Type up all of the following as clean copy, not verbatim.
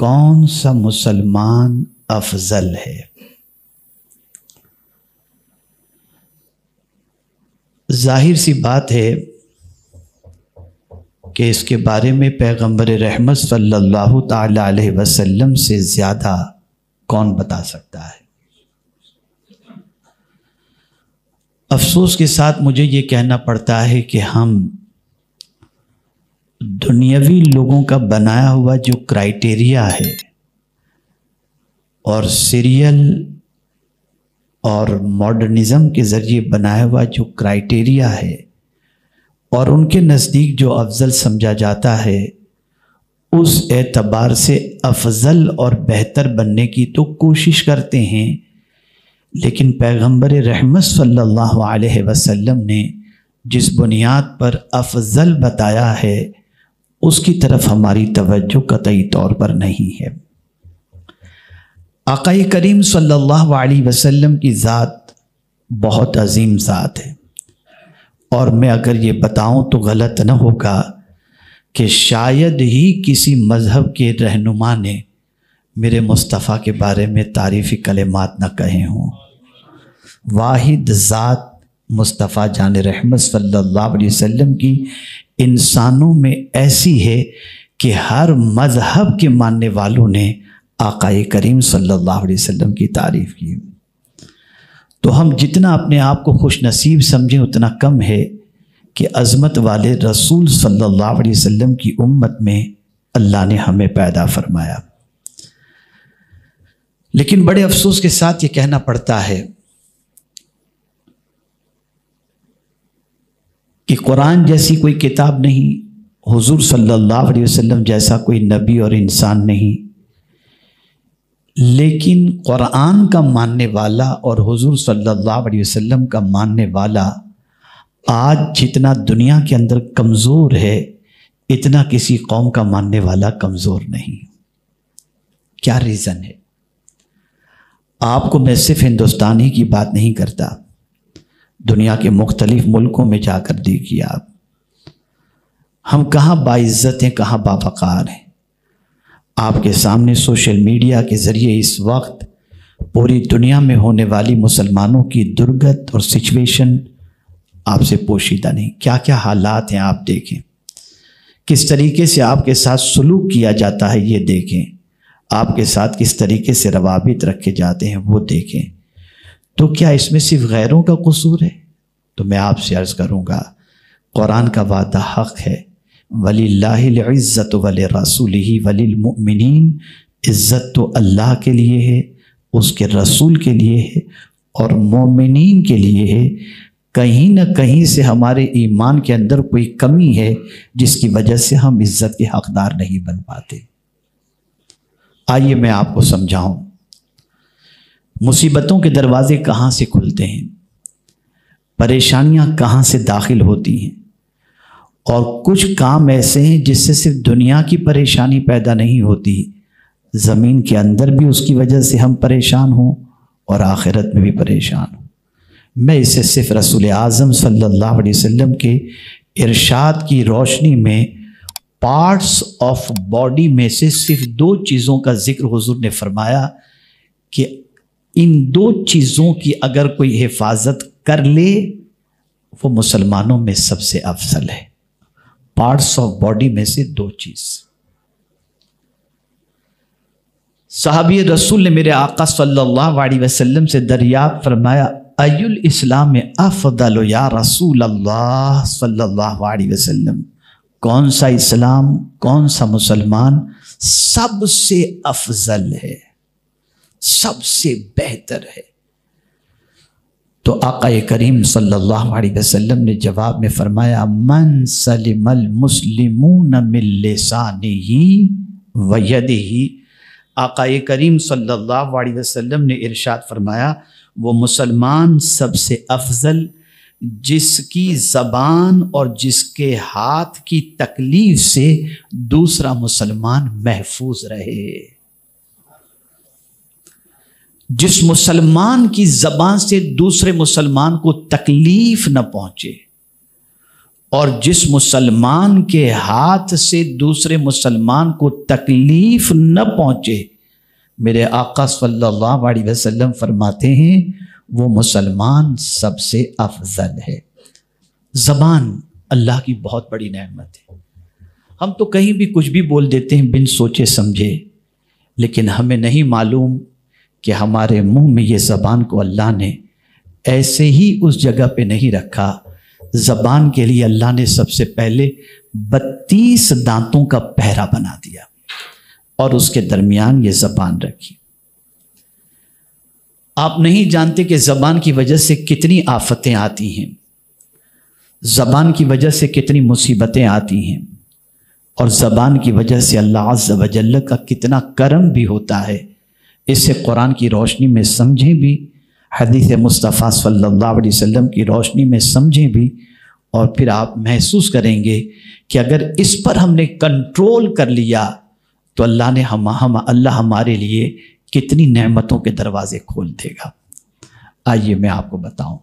کون سا مسلمان افضل ہے؟ ظاہر سی بات ہے کہ اس کے بارے میں پیغمبر رحمت صلی اللہ تعالی علیہ وسلم سے زیادہ کون بتا سکتا ہے۔ افسوس کے ساتھ مجھے یہ کہنا پڑتا ہے کہ ہم دنیاوی لوگوں کا بنایا ہوا جو کرائٹیریا ہے اور سیریل اور ماڈرنزم کے ذریعے بنایا ہوا جو کرائٹیریا ہے اور ان کے نزدیک جو افضل سمجھا جاتا ہے، اس اعتبار سے افضل اور بہتر بننے کی تو کوشش کرتے ہیں، لیکن پیغمبر رحمت صلی اللہ علیہ وسلم نے جس بنیاد پر افضل بتایا ہے اس کی طرف ہماری توجہ قطعی طور پر نہیں ہے۔ آقا کریم صلی اللہ علیہ وسلم کی ذات بہت عظیم ذات ہے، اور میں اگر یہ بتاؤں تو غلط نہ ہوگا کہ شاید ہی کسی مذہب کے رہنما نے میرے مصطفیٰ کے بارے میں تعریفی کلمات نہ کہے ہوں۔ واحد ذات مصطفیٰ جان رحمت صلی اللہ علیہ وسلم کی انسانوں میں ایسی ہے کہ ہر مذہب کے ماننے والوں نے آقا کریم صلی اللہ علیہ وسلم کی تعریف کی۔ تو ہم جتنا اپنے آپ کو خوش نصیب سمجھیں اتنا کم ہے کہ عظمت والے رسول صلی اللہ علیہ وسلم کی امت میں اللہ نے ہمیں پیدا فرمایا۔ لیکن بڑے افسوس کے ساتھ یہ کہنا پڑتا ہے کہ قرآن جیسی کوئی کتاب نہیں، حضور صلی اللہ علیہ وسلم جیسا کوئی نبی اور انسان نہیں، لیکن قرآن کا ماننے والا اور حضور صلی اللہ علیہ وسلم کا ماننے والا آج جتنا دنیا کے اندر کمزور ہے اتنا کسی قوم کا ماننے والا کمزور نہیں۔ کیا ریزن ہے؟ آپ کو میں صرف ہندوستانی کی بات نہیں کرتا، دنیا کے مختلف ملکوں میں جا کر دیکھیے آپ، ہم کہاں باعزت ہیں، کہاں باوقار ہیں۔ آپ کے سامنے سوشل میڈیا کے ذریعے اس وقت پوری دنیا میں ہونے والی مسلمانوں کی درگت اور سچویشن آپ سے پوشیدہ نہیں۔ کیا کیا حالات ہیں آپ دیکھیں، کس طریقے سے آپ کے ساتھ سلوک کیا جاتا ہے یہ دیکھیں، آپ کے ساتھ کس طریقے سے روابط رکھے جاتے ہیں وہ دیکھیں۔ تو کیا اس میں صرف غیروں کا قصور ہے؟ تو میں آپ سے عرض کروں گا، قرآن کا وعدہ حق ہے، وَلِلَّهِ الْعِزَّةُ وَلِرَسُولِهِ وَلِلْمُؤْمِنِينَ، عزت تو اللہ کے لیے ہے، اس کے رسول کے لیے ہے اور مومنین کے لیے ہے۔ کہیں نہ کہیں سے ہمارے ایمان کے اندر کوئی کمی ہے جس کی وجہ سے ہم عزت کے حقدار نہیں بن پاتے۔ آئیے میں آپ کو سمجھاؤں، مصیبتوں کے دروازے کہاں سے کھلتے ہیں، پریشانیاں کہاں سے داخل ہوتی ہیں، اور کچھ کام ایسے ہیں جس سے صرف دنیا کی پریشانی پیدا نہیں ہوتی، زمین کے اندر بھی اس کی وجہ سے ہم پریشان ہوں اور آخرت میں بھی پریشان ہوں۔ میں اسے صرف رسول اعظم صلی اللہ علیہ وسلم کے ارشاد کی روشنی میں پارٹس آف باڈی میں سے صرف 2 چیزوں کا ذکر حضور نے فرمایا کہ ان 2 چیزوں کی اگر کوئی حفاظت کر لے وہ مسلمانوں میں سب سے افضل ہے۔ پارٹس آف باڈی میں سے 2 چیز۔ صحابی رسول نے میرے آقا صلی اللہ علیہ وسلم سے دریافت فرمایا، ای الاسلام افضل یا رسول اللہ صلی اللہ علیہ وسلم، کون سا اسلام، کون سا مسلمان سب سے افضل ہے، سب سے بہتر ہے؟ تو آقا کریم صلی اللہ علیہ وسلم نے جواب میں فرمایا، من سلم المسلمون من لسانہ ویدہ۔ آقا کریم صلی اللہ علیہ وسلم نے ارشاد فرمایا، وہ مسلمان سب سے افضل جس کی زبان اور جس کے ہاتھ کی تکلیف سے دوسرا مسلمان محفوظ رہے۔ جس مسلمان کی زبان سے دوسرے مسلمان کو تکلیف نہ پہنچے، اور جس مسلمان کے ہاتھ سے دوسرے مسلمان کو تکلیف نہ پہنچے، میرے آقا صلی اللہ علیہ وسلم فرماتے ہیں وہ مسلمان سب سے افضل ہے۔ زبان اللہ کی بہت بڑی نعمت ہے۔ ہم تو کہیں بھی کچھ بھی بول دیتے ہیں بن سوچے سمجھے، لیکن ہمیں نہیں معلوم کہ ہمارے منہ میں یہ زبان کو اللہ نے ایسے ہی اس جگہ پہ نہیں رکھا۔ زبان کے لیے اللہ نے سب سے پہلے 32 دانتوں کا پہرا بنا دیا اور اس کے درمیان یہ زبان رکھی۔ آپ نہیں جانتے کہ زبان کی وجہ سے کتنی آفتیں آتی ہیں، زبان کی وجہ سے کتنی مصیبتیں آتی ہیں، اور زبان کی وجہ سے اللہ عز و جل کا کتنا کرم بھی ہوتا ہے۔ اس سے قرآن کی روشنی میں سمجھیں بھی، حدیث مصطفیٰ صلی اللہ علیہ وسلم کی روشنی میں سمجھیں بھی، اور پھر آپ محسوس کریں گے کہ اگر اس پر ہم نے کنٹرول کر لیا تو اللہ نے اللہ ہمارے لیے کتنی نعمتوں کے دروازے کھول دے گا۔ آئیے میں آپ کو بتاؤں،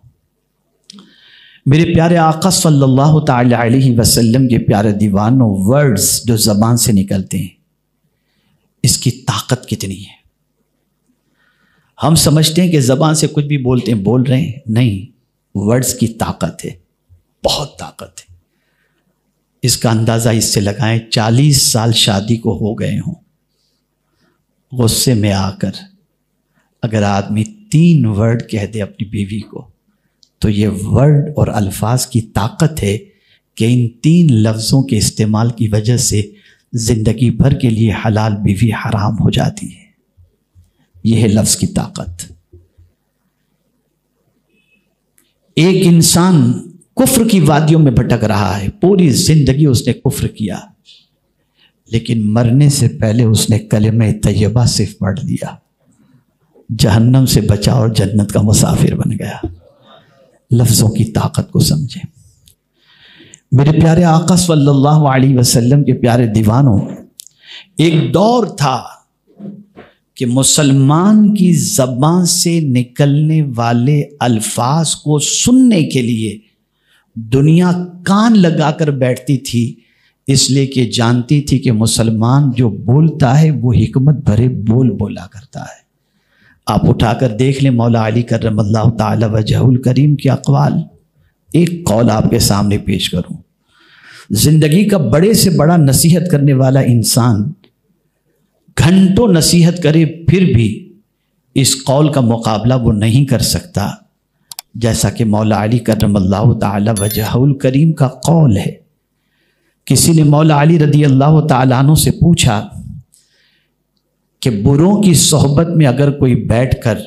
میرے پیارے آقا صلی اللہ تعالی علیہ وسلم کے پیارے دیوانوں، ورڈز جو زبان سے نکلتے ہیں اس کی طاقت کتنی ہے۔ ہم سمجھتے ہیں کہ زبان سے کچھ بھی بولتے ہیں، بول رہے ہیں، نہیں، ورڈز کی طاقت ہے، بہت طاقت ہے۔ اس کا اندازہ اس سے لگائیں 40 سال شادی کو ہو گئے ہوں، غصے میں آ کر اگر آدمی 3 ورڈ کہہ دے اپنی بیوی کو، تو یہ ورڈ اور الفاظ کی طاقت ہے کہ ان 3 لفظوں کے استعمال کی وجہ سے زندگی بھر کے لیے حلال بیوی حرام ہو جاتی ہے۔ یہ ہے لفظ کی طاقت۔ ایک انسان کفر کی وادیوں میں بھٹک رہا ہے، پوری زندگی اس نے کفر کیا، لیکن مرنے سے پہلے اس نے کلمہ طیبہ صرف پڑھ لیا، جہنم سے بچا اور جنت کا مسافر بن گیا۔ لفظوں کی طاقت کو سمجھیں۔ میرے پیارے آقا صلی اللہ علیہ وسلم کے پیارے دیوانوں، ایک دور تھا کہ مسلمان کی زبان سے نکلنے والے الفاظ کو سننے کے لیے دنیا کان لگا کر بیٹھتی تھی، اس لیے کہ جانتی تھی کہ مسلمان جو بولتا ہے وہ حکمت بھرے بول بولا کرتا ہے۔ آپ اٹھا کر دیکھ لیں مولا علی کرم اللہ تعالی وجہہ الکریم کے اقوال۔ ایک قول آپ کے سامنے پیش کروں، زندگی کا بڑے سے بڑا نصیحت کرنے والا انسان گھنٹوں نصیحت کرے پھر بھی اس قول کا مقابلہ وہ نہیں کر سکتا، جیسا کہ مولا علی کرم اللہ تعالی وجہہ الکریم کا قول ہے۔ کسی نے مولا علی رضی اللہ تعالیٰ عنہ سے پوچھا کہ بروں کی صحبت میں اگر کوئی بیٹھ کر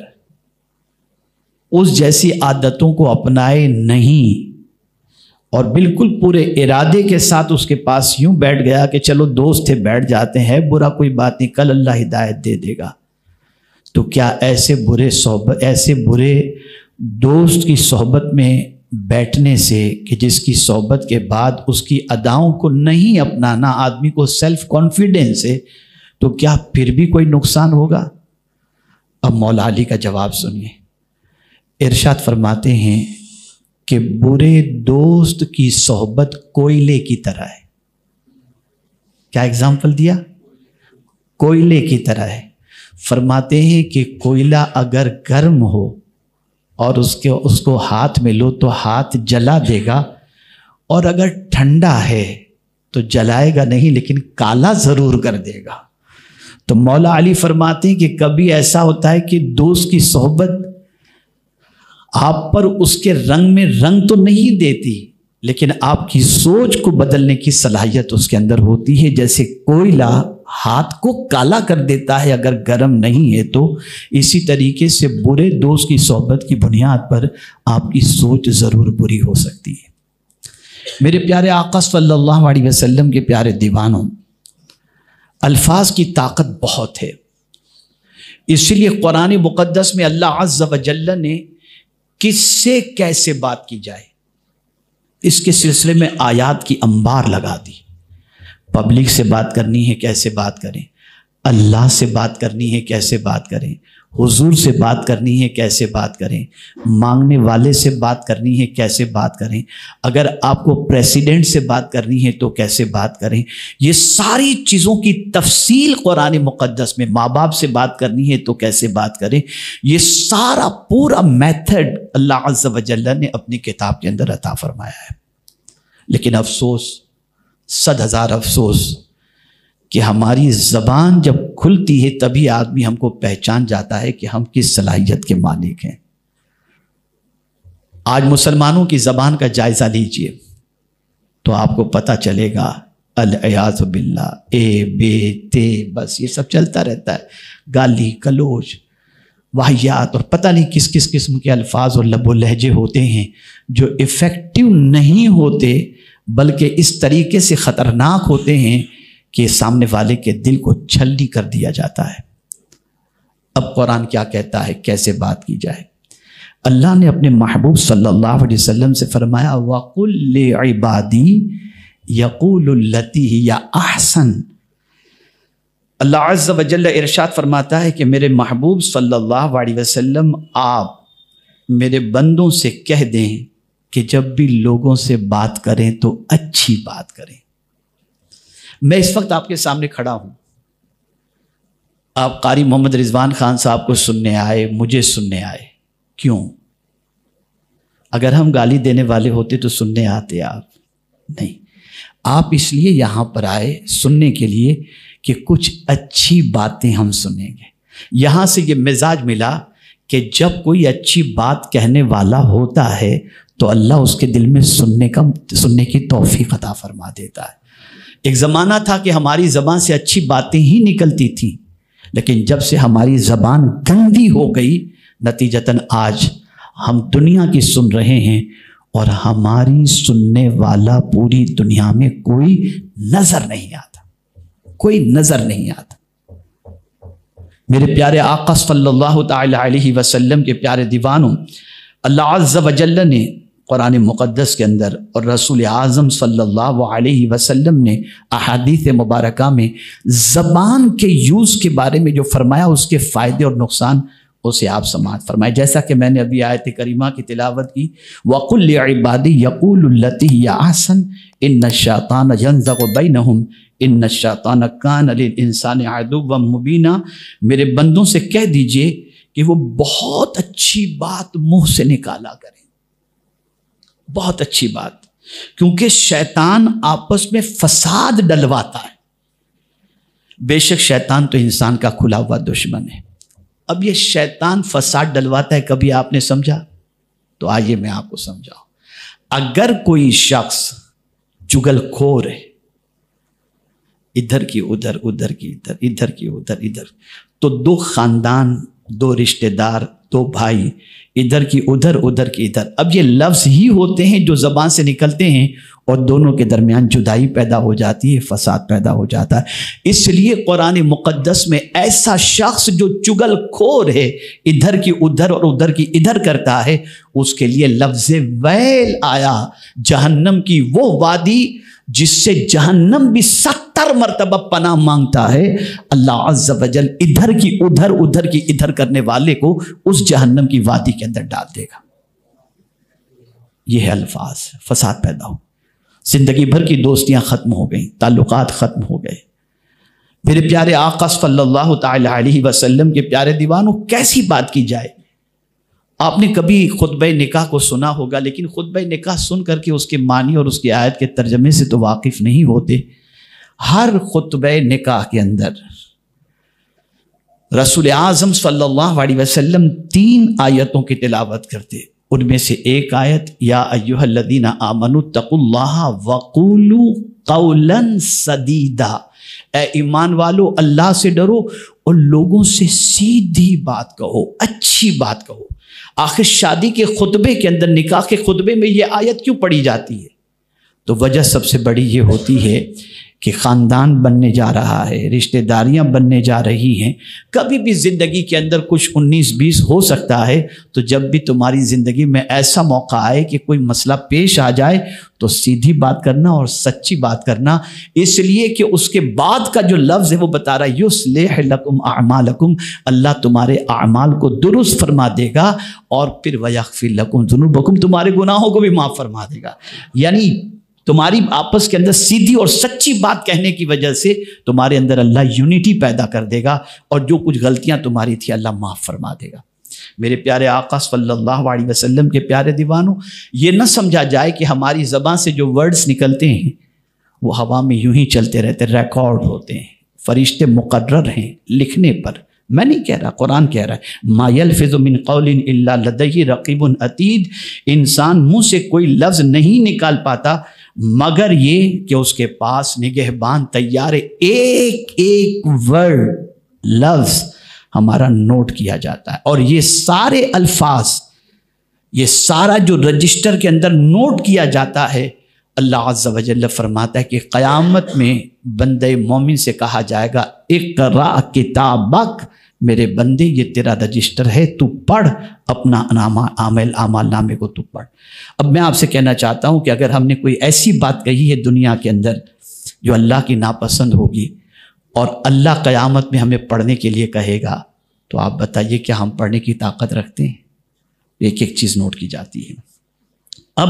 اس جیسی عادتوں کو اپنائے نہیں اور بالکل پورے ارادے کے ساتھ اس کے پاس یوں بیٹھ گیا کہ چلو دوست تھے بیٹھ جاتے ہیں، برا کوئی بات نہیں، کل اللہ ہدایت دے دے گا، تو کیا ایسے برے دوست کی صحبت میں بیٹھنے سے کہ جس کی صحبت کے بعد اس کی اداؤں کو نہیں اپنانا آدمی کو سیلف کانفیڈنس ہے، تو کیا پھر بھی کوئی نقصان ہوگا؟ اب مولا علی کا جواب سنیے، ارشاد فرماتے ہیں کہ برے دوست کی صحبت کوئلے کی طرح ہے۔ کیا اگزامپل دیا؟ کوئلے کی طرح ہے۔ فرماتے ہیں کہ کوئلہ اگر گرم ہو اور اس کو ہاتھ میں لو تو ہاتھ جلا دے گا، اور اگر ٹھنڈا ہے تو جلائے گا نہیں لیکن کالا ضرور کر دے گا۔ تو مولا علی فرماتے ہیں کہ کبھی ایسا ہوتا ہے کہ دوست کی صحبت آپ پر اس کے رنگ میں رنگ تو نہیں دیتی، لیکن آپ کی سوچ کو بدلنے کی صلاحیت اس کے اندر ہوتی ہے، جیسے کوئلہ ہاتھ کو کالا کر دیتا ہے اگر گرم نہیں ہے تو، اسی طریقے سے برے دوست کی صحبت کی بنیاد پر آپ کی سوچ ضرور بری ہو سکتی ہے۔ میرے پیارے آقا صلی اللہ علیہ وسلم کے پیارے دیوانوں، الفاظ کی طاقت بہت ہے، اسی لیے قرآن مقدس میں اللہ عز و جل نے کس سے کیسے بات کی جائے اس کے سلسلے میں آیات کی انبار لگا دی۔ پبلک سے بات کرنی ہے کیسے بات کریں، اللہ سے بات کرنی ہے کیسے بات کریں، حضور سے بات کرنی ہے کیسے بات کریں، مانگنے والے سے بات کرنی ہے کیسے بات کریں، اگر آپ کو پریسیڈنٹ سے بات کرنی ہے تو کیسے بات کریں، یہ ساری چیزوں کی تفصیل قرآن مقدس میں، ماں باپ سے بات کرنی ہے تو کیسے بات کریں، یہ سارا پورا میتھڈ اللہ عز و جل نے اپنی کتاب کے اندر عطا فرمایا ہے۔ لیکن افسوس، 100,000 افسوس کہ ہماری زبان جب کھلتی ہے تبھی آدمی ہم کو پہچان جاتا ہے کہ ہم کس صلاحیت کے مالک ہیں۔ آج مسلمانوں کی زبان کا جائزہ لیجئے تو آپ کو پتہ چلے گا، الیاذ باللہ، اے بے تے، بس یہ سب چلتا رہتا ہے، گالی گلوچ واہیات اور پتہ نہیں کس کس قسم کے الفاظ اور لب و لہجے ہوتے ہیں جو افیکٹو نہیں ہوتے، بلکہ اس طریقے سے خطرناک ہوتے ہیں کہ سامنے والے کے دل کو چھلنی کر دیا جاتا ہے۔ اب قرآن کیا کہتا ہے کیسے بات کی جائے؟ اللہ نے اپنے محبوب صلی اللہ علیہ وسلم سے فرمایا وَقُلْ لِعِبَادِي يَقُولُ الَّتِي هِيَ أَحْسَنُ۔ اللہ عز و جل ارشاد فرماتا ہے کہ میرے محبوب صلی اللہ علیہ وسلم آپ میرے بندوں سے کہہ دیں کہ جب بھی لوگوں سے بات کریں تو اچھی بات کریں۔ میں اس وقت آپ کے سامنے کھڑا ہوں، آپ قاری محمد رضوان خان صاحب کو سننے آئے، مجھے سننے آئے، کیوں؟ اگر ہم گالی دینے والے ہوتے تو سننے آتے آپ؟ نہیں، آپ اس لیے یہاں پر آئے سننے کے لیے کہ کچھ اچھی باتیں ہم سنیں گے۔ یہاں سے یہ مزاج ملا کہ جب کوئی اچھی بات کہنے والا ہوتا ہے تو اللہ اس کے دل میں سننے کی توفیق عطا فرما دیتا ہے۔ ایک زمانہ تھا کہ ہماری زبان سے اچھی باتیں ہی نکلتی تھیں، لیکن جب سے ہماری زبان گندی ہو گئی، نتیجتاً آج ہم دنیا کی سن رہے ہیں اور ہماری سننے والا پوری دنیا میں کوئی نظر نہیں آتا، کوئی نظر نہیں آتا۔ میرے پیارے آقا صلی اللہ تعالی علیہ وسلم کے پیارے دیوانوں، اللہ عز و جل نے قرآن مقدس کے اندر اور رسول اعظم صلی اللہ علیہ وسلم نے احادیث مبارکہ میں زبان کے یوز کے بارے میں جو فرمایا، اس کے فائدے اور نقصان اسے آپ سماعت فرمائے۔ جیسا کہ میں نے ابھی آیت کریمہ کی تلاوت کی، وَقُلْ لِعِبَادِي يَقُولُ الَّتِي هِيَ أَحْسَنُ إِنَّ الشَّيْطَانَ يَنزَغُ بَيْنَهُمْ إِنَّ الشَّيْطَانَ كَانَ لِلْإِنسَانِ عَدُوًّا مُبِينًا۔ میرے بندوں سے کہہ دیجئے کہ وہ بہت اچھی بات منہ سے نکالا کریں، بہت اچھی بات، کیونکہ شیطان آپس میں فساد ڈلواتا ہے۔ بے شک شیطان تو انسان کا کھلا ہوا دشمن ہے۔ اب یہ شیطان فساد ڈلواتا ہے، کبھی آپ نے سمجھا؟ تو آئیے میں آپ کو سمجھاؤں۔ اگر کوئی شخص چگل خور ہے، ادھر کی ادھر، ادھر کی ادھر، ادھر کی ادھر، ادھر، تو دو خاندان، دو رشتہ دار، دو بھائی، ادھر کی ادھر، ادھر کی ادھر، اب یہ لفظ ہی ہوتے ہیں جو زبان سے نکلتے ہیں اور دونوں کے درمیان جدائی پیدا ہو جاتی ہے، فساد پیدا ہو جاتا ہے۔ اس لیے قرآن مقدس میں ایسا شخص جو چگل خور ہے، ادھر کی ادھر اور ادھر کی ادھر کرتا ہے، اس کے لیے لفظ ویل آیا، جہنم کی وہ وادی جس سے جہنم بھی 70 مرتبہ پناہ مانگتا ہے۔ اللہ عز و جل ادھر کی ادھر، ادھر کی ادھر کرنے والے کو اس جہنم کی وادی کے اندر ڈال دے گا۔ یہ ہے الفاظ، فساد پیدا ہو، زندگی بھر کی دوستیاں ختم ہو گئیں، تعلقات ختم ہو گئے۔ میرے پیارے آقا صلی اللہ تعالی علیہ وسلم کے پیارے دیوانوں، کیسی بات کی جائے؟ آپ نے کبھی خطبہ نکاح کو سنا ہوگا، لیکن خطبہ نکاح سن کر کے اس کے معنی اور اس کی آیت کے ترجمے سے تو واقف نہیں ہوتے۔ ہر خطبہ نکاح کے اندر رسول اعظم صلی اللہ علیہ وسلم 3 آیتوں کی تلاوت کرتے، ان میں سے ایک آیت یا ایھا الذین آمنوا اتقوا اللہ وقولوا قولا سدیدا، اے ایمان والو اللہ سے ڈرو اور لوگوں سے سیدھی بات کہو، اچھی بات کہو۔ آخر شادی کے خطبے کے اندر، نکاح کے خطبے میں یہ آیت کیوں پڑھی جاتی ہے؟ تو وجہ سب سے بڑی یہ ہوتی ہے کہ خاندان بننے جا رہا ہے، رشتہ داریاں بننے جا رہی ہیں، کبھی بھی زندگی کے اندر کچھ 19-20 ہو سکتا ہے، تو جب بھی تمہاری زندگی میں ایسا موقع آئے کہ کوئی مسئلہ پیش آ جائے تو سیدھی بات کرنا اور سچی بات کرنا، اس لیے کہ اس کے بعد کا جو لفظ ہے وہ بتا رہا ہے یصلح لکم اعمالکم، اللہ تمہارے اعمال کو درست فرما دے گا، اور پھر ویغفر لکم ذنوبکم، تمہارے گناہوں کو بھی معاف فرما دے گا۔ یعنی تمہاری آپس کے اندر سیدھی اور سچی بات کہنے کی وجہ سے تمہارے اندر اللہ یونٹی پیدا کر دے گا، اور جو کچھ غلطیاں تمہاری تھی اللہ معاف فرما دے گا۔ میرے پیارے آقا صلی اللہ علیہ وسلم کے پیارے دیوانوں، یہ نہ سمجھا جائے کہ ہماری زبان سے جو ورڈز نکلتے ہیں وہ ہوا میں یوں ہی چلتے رہتے، ریکارڈ ہوتے ہیں، فرشتے مقرر ہیں لکھنے پر۔ میں نہیں کہہ رہا، قرآن کہہ رہا ہے ما یلفظ من قول الا لدیہ رقیب عتید، انسان منہ سے کوئی لفظ نہیں نکال پاتا مگر یہ کہ اس کے پاس نگہبان تیار ہے، ایک ایک ورڈ لفظ ہمارا نوٹ کیا جاتا ہے، اور یہ سارے الفاظ، یہ سارا جو رجسٹر کے اندر نوٹ کیا جاتا ہے، اللہ عز و جل فرماتا ہے کہ قیامت میں بندے مومن سے کہا جائے گا اقرا کتابک، میرے بندے یہ تیرا رجسٹر ہے، تو پڑھ اپنا اعمال نامے کو تو پڑھ۔ اب میں آپ سے کہنا چاہتا ہوں کہ اگر ہم نے کوئی ایسی بات کہی ہے دنیا کے اندر جو اللہ کی ناپسند ہوگی، اور اللہ قیامت میں ہمیں پڑھنے کے لیے کہے گا، تو آپ بتائیے کیا ہم پڑھنے کی طاقت رکھتے ہیں؟ ایک ایک چیز نوٹ کی جاتی ہے۔ اب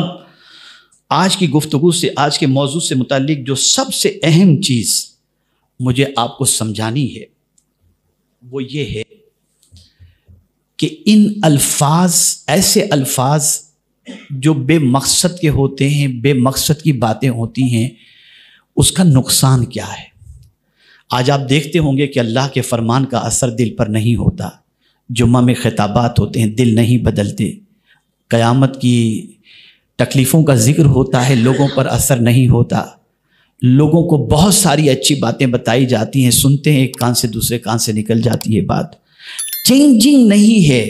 آج کی گفتگو سے، آج کے موضوع سے متعلق جو سب سے اہم چیز مجھے آپ کو سمجھانی ہے وہ یہ ہے کہ ان الفاظ، ایسے الفاظ جو بے مقصد کے ہوتے ہیں، بے مقصد کی باتیں ہوتی ہیں، اس کا نقصان کیا ہے؟ آج آپ دیکھتے ہوں گے کہ اللہ کے فرمان کا اثر دل پر نہیں ہوتا، جمعہ میں خطابات ہوتے ہیں دل نہیں بدلتے، قیامت کی تکلیفوں کا ذکر ہوتا ہے لوگوں پر اثر نہیں ہوتا، لوگوں کو بہت ساری اچھی باتیں بتائی جاتی ہیں، سنتے ہیں ایک کان سے دوسرے کان سے نکل جاتی ہے بات، چینجنگ نہیں ہے۔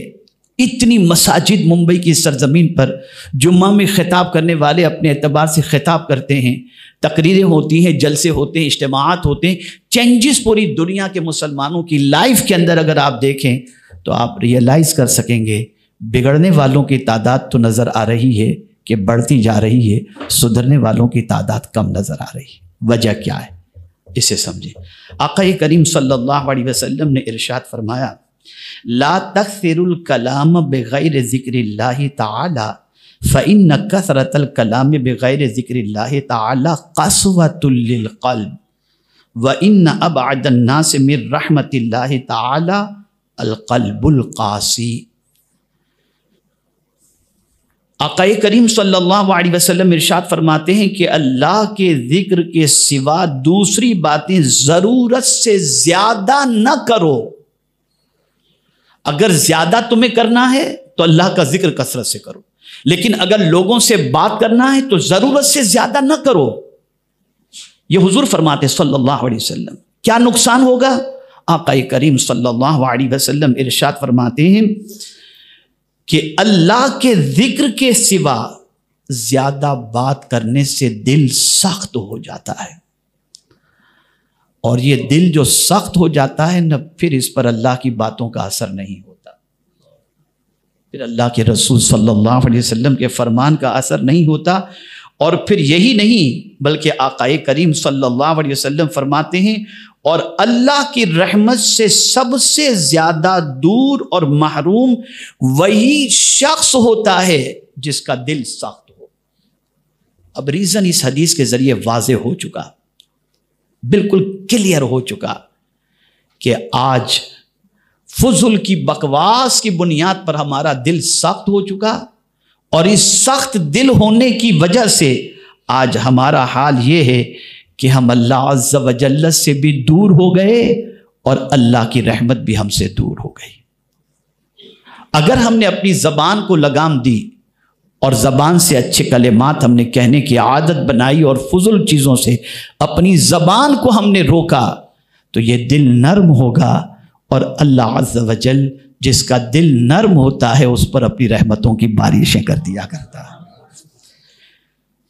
اتنی مساجد ممبئی کی سرزمین پر جمعہ میں خطاب کرنے والے اپنے اعتبار سے خطاب کرتے ہیں، تقریریں ہوتی ہیں، جلسے ہوتے ہیں، اجتماعات ہوتے ہیں، چینجز پوری دنیا کے مسلمانوں کی لائف کے اندر اگر آپ دیکھیں تو آپ ریئلائز کر سکیں گے بگڑنے والوں کی تعداد تو نظر آ رہی ہے کہ بڑھتی جا رہی ہے، سدھرنے والوں کی تعداد کم نظر آ رہی ہے۔ وجہ کیا ہے اسے سمجھیں۔ آقا کریم صلی اللہ علیہ وسلم نے ارشاد فرمایا لا تکثر الکلام بغیر ذکر اللہ تعالی فإن کثرة الکلام بغیر ذکر اللہ تعالی قسوۃ للقلب وإن ابعد الناس من رحمت اللہ تعالی القلب القاسی۔ آقا کریم صلی اللہ علیہ وسلم ارشاد فرماتے ہیں کہ اللہ کے ذکر کے سوا دوسری باتیں ضرورت سے زیادہ نہ کرو۔ اگر زیادہ تمہیں کرنا ہے تو اللہ کا ذکر کثرت سے کرو، لیکن اگر لوگوں سے بات کرنا ہے تو ضرورت سے زیادہ نہ کرو۔ یہ حضور فرماتے صلی اللہ علیہ وسلم۔ کیا نقصان ہوگا؟ آقا کریم صلی اللہ علیہ وسلم ارشاد فرماتے ہیں کہ اللہ کے ذکر کے سوا زیادہ بات کرنے سے دل سخت ہو جاتا ہے، اور یہ دل جو سخت ہو جاتا ہے نا، پھر اس پر اللہ کی باتوں کا اثر نہیں ہوتا، پھر اللہ کے رسول صلی اللہ علیہ وسلم کے فرمان کا اثر نہیں ہوتا۔ اور پھر یہی نہیں بلکہ آقا کریم صلی اللہ علیہ وسلم فرماتے ہیں اور اللہ کی رحمت سے سب سے زیادہ دور اور محروم وہی شخص ہوتا ہے جس کا دل سخت ہو۔ اب ریزن اس حدیث کے ذریعے واضح ہو چکا، بالکل کلیئر ہو چکا کہ آج فضل کی بکواس کی بنیاد پر ہمارا دل سخت ہو چکا، اور اس سخت دل ہونے کی وجہ سے آج ہمارا حال یہ ہے کہ ہم اللہ عز و جل سے بھی دور ہو گئے اور اللہ کی رحمت بھی ہم سے دور ہو گئی۔ اگر ہم نے اپنی زبان کو لگام دی اور زبان سے اچھے کلمات ہم نے کہنے کی عادت بنائی اور فضول چیزوں سے اپنی زبان کو ہم نے روکا تو یہ دل نرم ہوگا، اور اللہ عز و جل جس کا دل نرم ہوتا ہے اس پر اپنی رحمتوں کی بارشیں کر دیا کرتا ہے۔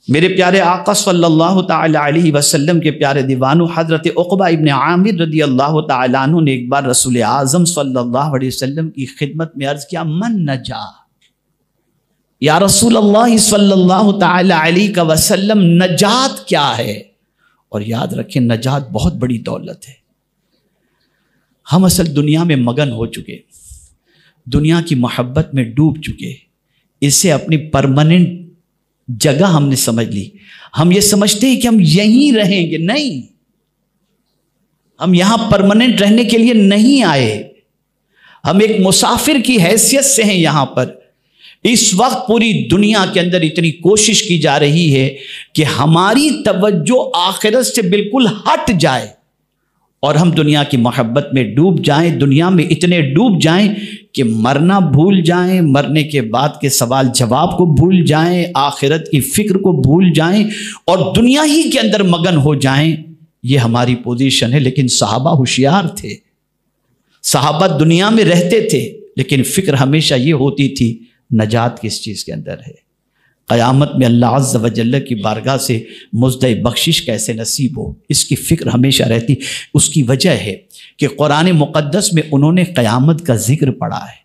میرے پیارے آقا صلی اللہ تعالی علیہ وسلم کے پیارے دیوانو حضرت عقبہ ابن عامر رضی اللہ تعالیٰ عنہ نے ایک بار رسول اعظم صلی اللہ علیہ وسلم کی خدمت میں عرض کیا، من نجا، یا رسول اللہ صلی اللہ تعالی علیہ وسلم نجات کیا ہے؟ اور یاد رکھیں نجات بہت بڑی دولت ہے۔ ہم اصل دنیا میں مگن ہو چکے، دنیا کی محبت میں ڈوب چکے، اسے اپنی پرماننٹ جگہ ہم نے سمجھ لی۔ ہم یہ سمجھتے ہیں کہ ہم یہیں رہیں گے، نہیں، ہم یہاں پرماننٹ رہنے کے لیے نہیں آئے، ہم ایک مسافر کی حیثیت سے ہیں یہاں پر۔ اس وقت پوری دنیا کے اندر اتنی کوشش کی جا رہی ہے کہ ہماری توجہ آخرت سے بالکل ہٹ جائے اور ہم دنیا کی محبت میں ڈوب جائیں، دنیا میں اتنے ڈوب جائیں کہ مرنا بھول جائیں، مرنے کے بعد کے سوال جواب کو بھول جائیں، آخرت کی فکر کو بھول جائیں اور دنیا ہی کے اندر مگن ہو جائیں۔ یہ ہماری پوزیشن ہے، لیکن صحابہ ہوشیار تھے، صحابہ دنیا میں رہتے تھے، لیکن فکر ہمیشہ یہ ہوتی تھی نجات کس چیز کے اندر ہے، قیامت میں اللہ عز و جل کی بارگاہ سے مزدِ بخشش کیسے نصیب ہو، اس کی فکر ہمیشہ رہتی۔ اس کی وجہ ہے کہ قرآن مقدس میں انہوں نے قیامت کا ذکر پڑھا ہے،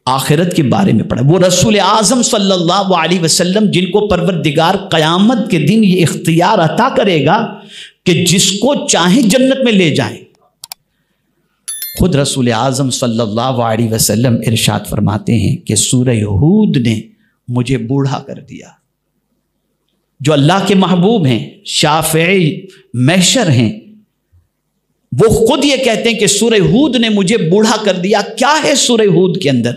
آخرت کے بارے میں پڑھا۔ وہ رسول اعظم صلی اللہ علیہ وسلم جن کو پروردگار قیامت کے دن یہ اختیار عطا کرے گا کہ جس کو چاہیں جنت میں لے جائیں، خود رسول اعظم صلی اللہ علیہ وسلم ارشاد فرماتے ہیں کہ سورہ ہود نے مجھے بوڑھا کر دیا۔ جو اللہ کے محبوب ہیں، شافعی محشر ہیں، وہ خود یہ کہتے ہیں کہ سورہ ہود نے مجھے بوڑھا کر دیا۔ کیا ہے سورہ ہود کے اندر؟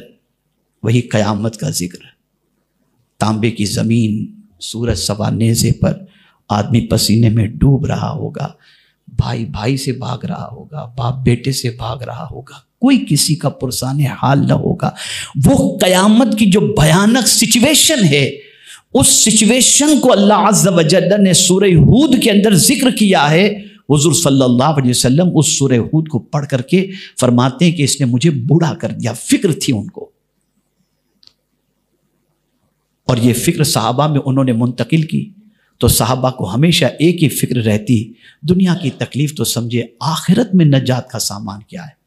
وہی قیامت کا ذکر۔ تانبے کی زمین، سورج سوا نیزے پر، آدمی پسینے میں ڈوب رہا ہوگا، بھائی بھائی سے بھاگ رہا ہوگا، باپ بیٹے سے بھاگ رہا ہوگا، کوئی کسی کا پرسان حال نہ ہوگا۔ وہ قیامت کی جو بھیانک سچویشن ہے، اس سچویشن کو اللہ عز و جل نے سورہ ہود کے اندر ذکر کیا ہے۔ حضور صلی اللہ علیہ وسلم اس سورہ ہود کو پڑھ کر کے فرماتے ہیں کہ اس نے مجھے بوڑھا کر دیا۔ فکر تھی ان کو، اور یہ فکر صحابہ میں انہوں نے منتقل کی، تو صحابہ کو ہمیشہ ایک ہی فکر رہتی، دنیا کی تکلیف تو سمجھے، آخرت میں نجات کا سامان کیا ہے،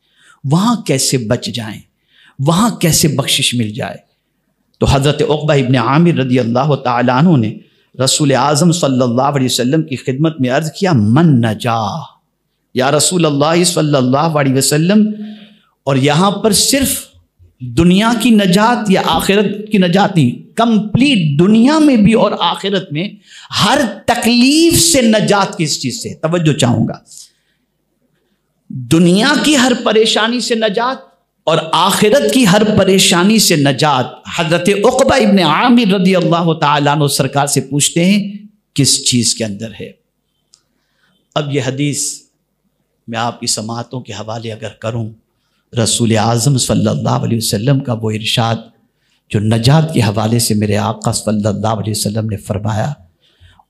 وہاں کیسے بچ جائیں، وہاں کیسے بخشش مل جائے۔ تو حضرت عقبہ ابن عامر رضی اللہ تعالیٰ عنہ نے رسول اعظم صلی اللہ علیہ وسلم کی خدمت میں عرض کیا، من نجا، یا رسول اللہ صلی اللہ علیہ وسلم۔ اور یہاں پر صرف دنیا کی نجات یا آخرت کی نجات نہیں، کمپلیٹ دنیا میں بھی اور آخرت میں ہر تکلیف سے نجات کس چیز سے؟ توجہ چاہوں گا، دنیا کی ہر پریشانی سے نجات اور آخرت کی ہر پریشانی سے نجات۔ حضرت عقبہ ابن عامر رضی اللہ تعالیٰ عنہ سرکار سے پوچھتے ہیں کس چیز کے اندر ہے؟ اب یہ حدیث میں آپ کی سماعتوں کے حوالے اگر کروں، رسول اعظم صلی اللہ علیہ وسلم کا وہ ارشاد جو نجات کے حوالے سے میرے آقا صلی اللہ علیہ وسلم نے فرمایا،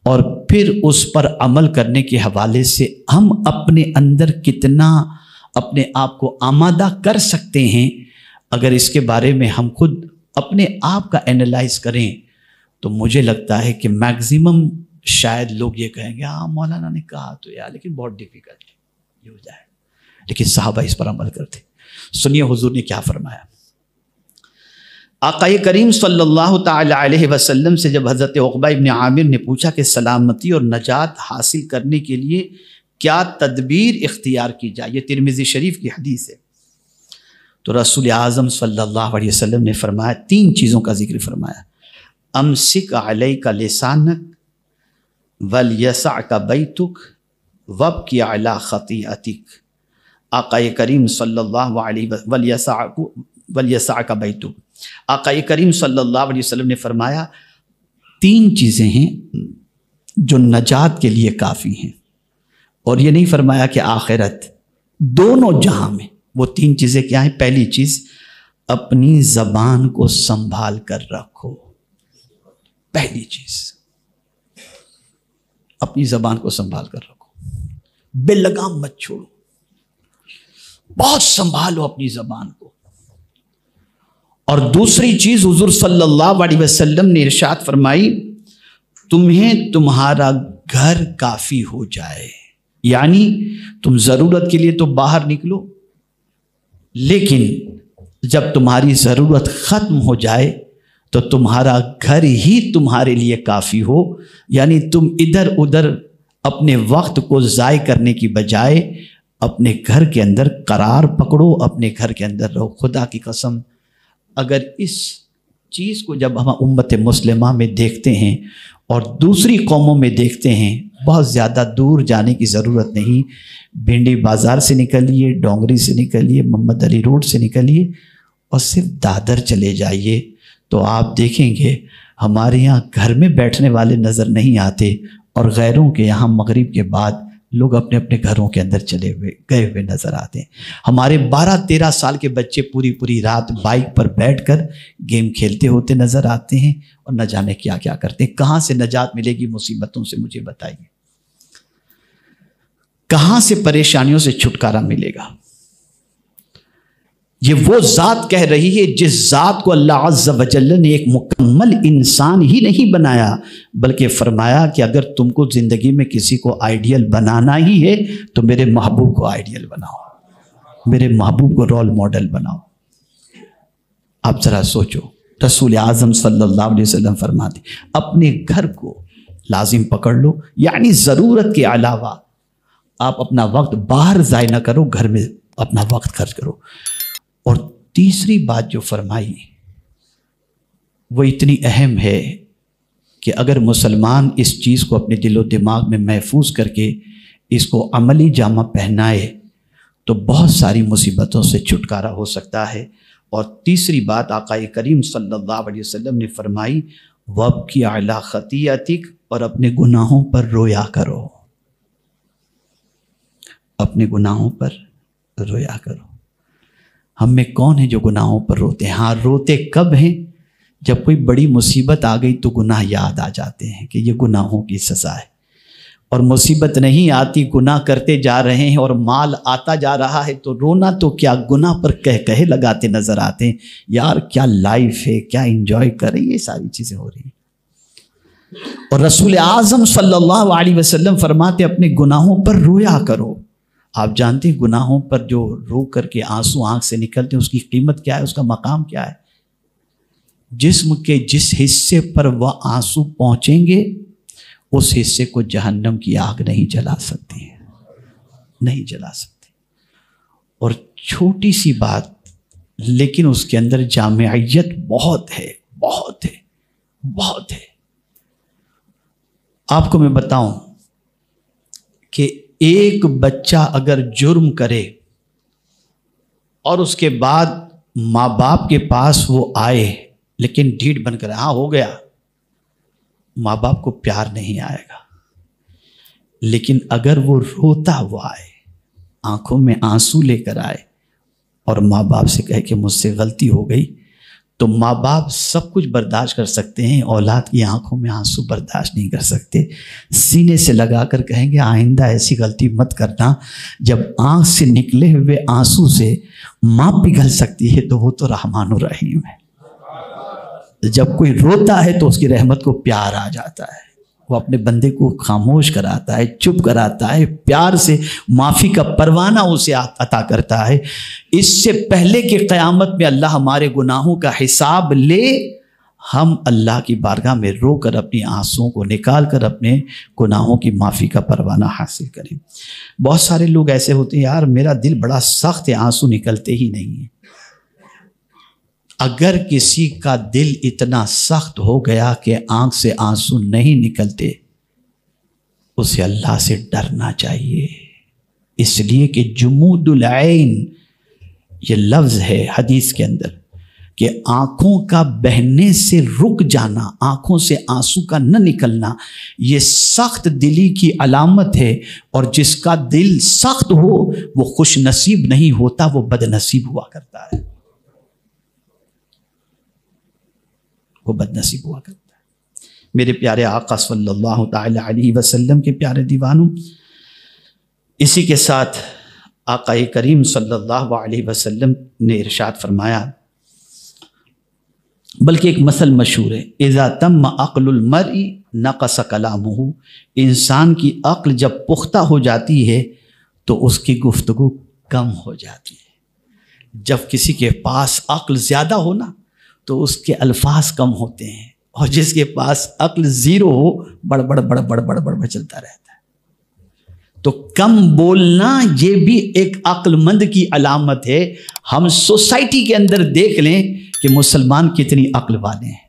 اور پھر اس پر عمل کرنے کے حوالے سے ہم اپنے اندر کتنا اپنے آپ کو آمادہ کر سکتے ہیں، اگر اس کے بارے میں ہم خود اپنے آپ کا اینالائز کریں تو مجھے لگتا ہے کہ میکزیمم شاید لوگ یہ کہیں گے ہاں مولانا نے کہا تو یار لیکن بہت ڈیفیکلٹ یہ ہو جائے، لیکن صحابہ اس پر عمل کرتے۔ سنیے حضور نے کیا فرمایا۔ آقا کریم صلی اللہ تعالی علیہ وسلم سے جب حضرت عقبہ ابن عامر نے پوچھا کہ سلامتی اور نجات حاصل کرنے کے لیے کیا تدبیر اختیار کی جائے، یہ ترمذی شریف کی حدیث ہے، تو رسول اعظم صلی اللہ علیہ وسلم نے فرمایا، تین چیزوں کا ذکر فرمایا، امسک علیک لسانک ولیسعک بیتک وابکی علی خطیئتک۔ آقا کریم صلی اللہ علیہ ولیسعک بیتک، آقا کریم صلی اللہ علیہ وسلم نے فرمایا تین چیزیں ہیں جو نجات کے لیے کافی ہیں، اور یہ نہیں فرمایا کہ آخرت، دونوں جہاں میں وہ تین چیزیں کیا ہیں؟ پہلی چیز، اپنی زبان کو سنبھال کر رکھو۔ پہلی چیز اپنی زبان کو سنبھال کر رکھو، بے لگام مت چھوڑو، بہت سنبھالو اپنی زبان کو۔ اور دوسری چیز حضور صلی اللہ علیہ وسلم نے ارشاد فرمائی تمہیں تمہارا گھر کافی ہو جائے، یعنی تم ضرورت کے لیے تو باہر نکلو، لیکن جب تمہاری ضرورت ختم ہو جائے تو تمہارا گھر ہی تمہارے لیے کافی ہو، یعنی تم ادھر ادھر اپنے وقت کو ضائع کرنے کی بجائے اپنے گھر کے اندر قرار پکڑو، اپنے گھر کے اندر رہو۔ خدا کی قسم اگر اس چیز کو جب ہم امت مسلمہ میں دیکھتے ہیں اور دوسری قوموں میں دیکھتے ہیں، بہت زیادہ دور جانے کی ضرورت نہیں، بھنڈی بازار سے نکلیے، ڈونگری سے نکلیے، محمد علی روڈ سے نکلیے اور صرف دادر چلے جائیے تو آپ دیکھیں گے ہمارے یہاں گھر میں بیٹھنے والے نظر نہیں آتے، اور غیروں کے یہاں مغرب کے بعد لوگ اپنے اپنے گھروں کے اندر گئے ہوئے نظر آتے ہیں۔ ہمارے 12-13 سال کے بچے پوری رات بائک پر بیٹھ کر گیم کھیلتے ہوتے نظر آتے ہیں، اور نہ جانے کیا کیا کرتے ہیں۔ کہاں سے نجات ملے گی مصیبتوں سے؟ مجھے بتائیے، کہاں سے پریشانیوں سے چھٹکارا ملے گا؟ یہ وہ ذات کہہ رہی ہے جس ذات کو اللہ عز و جل نے ایک مکمل انسان ہی نہیں بنایا، بلکہ فرمایا کہ اگر تم کو زندگی میں کسی کو آئیڈیل بنانا ہی ہے تو میرے محبوب کو آئیڈیل بناؤ، میرے محبوب کو رول ماڈل بناؤ۔ آپ ذرا سوچو، رسول اعظم صلی اللہ علیہ وسلم فرماتے اپنے گھر کو لازم پکڑ لو، یعنی ضرورت کے علاوہ آپ اپنا وقت باہر ضائع نہ کرو، گھر میں اپنا وقت خرچ کرو۔ اور تیسری بات جو فرمائی وہ اتنی اہم ہے کہ اگر مسلمان اس چیز کو اپنے دل و دماغ میں محفوظ کر کے اس کو عملی جامہ پہنائے تو بہت ساری مصیبتوں سے چھٹکارا ہو سکتا ہے۔ اور تیسری بات آقا کریم صلی اللہ علیہ وسلم نے فرمائی وَابْكِ عَلَىٰ خَطِيئَتِكَ، اور اپنے گناہوں پر رویا کرو، اپنے گناہوں پر رویا کرو۔ ہم میں کون ہیں جو گناہوں پر روتے ہیں؟ ہاں، روتے کب ہیں؟ جب کوئی بڑی مصیبت آ گئی تو گناہ یاد آ جاتے ہیں کہ یہ گناہوں کی سزا ہے، اور مصیبت نہیں آتی، گناہ کرتے جا رہے ہیں اور مال آتا جا رہا ہے تو رونا تو کیا، گناہ پر کہے لگاتے نظر آتے ہیں، یار کیا لائف ہے، کیا انجوائے کر رہی ہے، یہ ساری چیزیں ہو رہی ہیں۔ اور رسول اعظم صلی اللہ علیہ وسلم فرماتے اپنے گناہوں پر رویا کرو۔ آپ جانتے ہیں گناہوں پر جو رو کر کے آنسو آنکھ سے نکلتے ہیں اس کی قیمت کیا ہے، اس کا مقام کیا ہے؟ جسم کے جس حصے پر وہ آنسو پہنچیں گے اس حصے کو جہنم کی آگ نہیں جلا سکتی ہے، نہیں جلا سکتی۔ اور چھوٹی سی بات لیکن اس کے اندر جامعیت بہت ہے، بہت ہے، بہت ہے۔ آپ کو میں بتاؤں کہ ایک بچہ اگر جرم کرے اور اس کے بعد ماں باپ کے پاس وہ آئے لیکن ڈھیٹ بن کر ہاں ہو گیا، ماں باپ کو پیار نہیں آئے گا، لیکن اگر وہ روتا ہوا آئے، آنکھوں میں آنسو لے کر آئے اور ماں باپ سے کہے کہ مجھ سے غلطی ہو گئی، تو ماں باپ سب کچھ برداشت کر سکتے ہیں، اولاد کی آنکھوں میں آنسو برداشت نہیں کر سکتے۔ سینے سے لگا کر کہیں گے آئندہ ایسی غلطی مت کرنا۔ جب آنکھ سے نکلے ہوئے آنسو سے ماں پگھل سکتی ہے تو وہ تو رحمان الرحیم ہے۔ جب کوئی روتا ہے تو اس کی رحمت کو پیار آ جاتا ہے، وہ اپنے بندے کو خاموش کراتا ہے، چپ کراتا ہے، پیار سے معافی کا پروانہ اسے عطا کرتا ہے۔ اس سے پہلے کہ قیامت میں اللہ ہمارے گناہوں کا حساب لے، ہم اللہ کی بارگاہ میں رو کر اپنی آنسوؤں کو نکال کر اپنے گناہوں کی معافی کا پروانہ حاصل کریں۔ بہت سارے لوگ ایسے ہوتے ہیں، یار میرا دل بڑا سخت ہے، آنسو نکلتے ہی نہیں ہیں۔ اگر کسی کا دل اتنا سخت ہو گیا کہ آنکھ سے آنسو نہیں نکلتے، اسے اللہ سے ڈرنا چاہیے، اس لیے کہ جمود العین یہ لفظ ہے حدیث کے اندر کہ آنکھوں کا بہنے سے رک جانا، آنکھوں سے آنسو کا نہ نکلنا، یہ سخت دلی کی علامت ہے، اور جس کا دل سخت ہو وہ خوش نصیب نہیں ہوتا، وہ بد نصیب ہوا کرتا ہے، وہ بد نصیب ہوا کرتا ہے۔ میرے پیارے آقا صلی اللہ تعالی علیہ وسلم کے پیارے دیوانوں، اسی کے ساتھ آقا کریم صلی اللہ علیہ وسلم نے ارشاد فرمایا، بلکہ ایک مثل مشہور ہے، اذا تم عقل المرء نقص کلامہ، انسان کی عقل جب پختہ ہو جاتی ہے تو اس کی گفتگو کم ہو جاتی ہے۔ جب کسی کے پاس عقل زیادہ ہو نا تو اس کے الفاظ کم ہوتے ہیں، اور جس کے پاس عقل زیرو ہو بڑبڑ بڑبڑ بڑبڑ چلتا رہتا ہے۔ تو کم بولنا یہ بھی ایک عقل مند کی علامت ہے۔ ہم سوسائٹی کے اندر دیکھ لیں کہ مسلمان کتنی عقل والے ہیں۔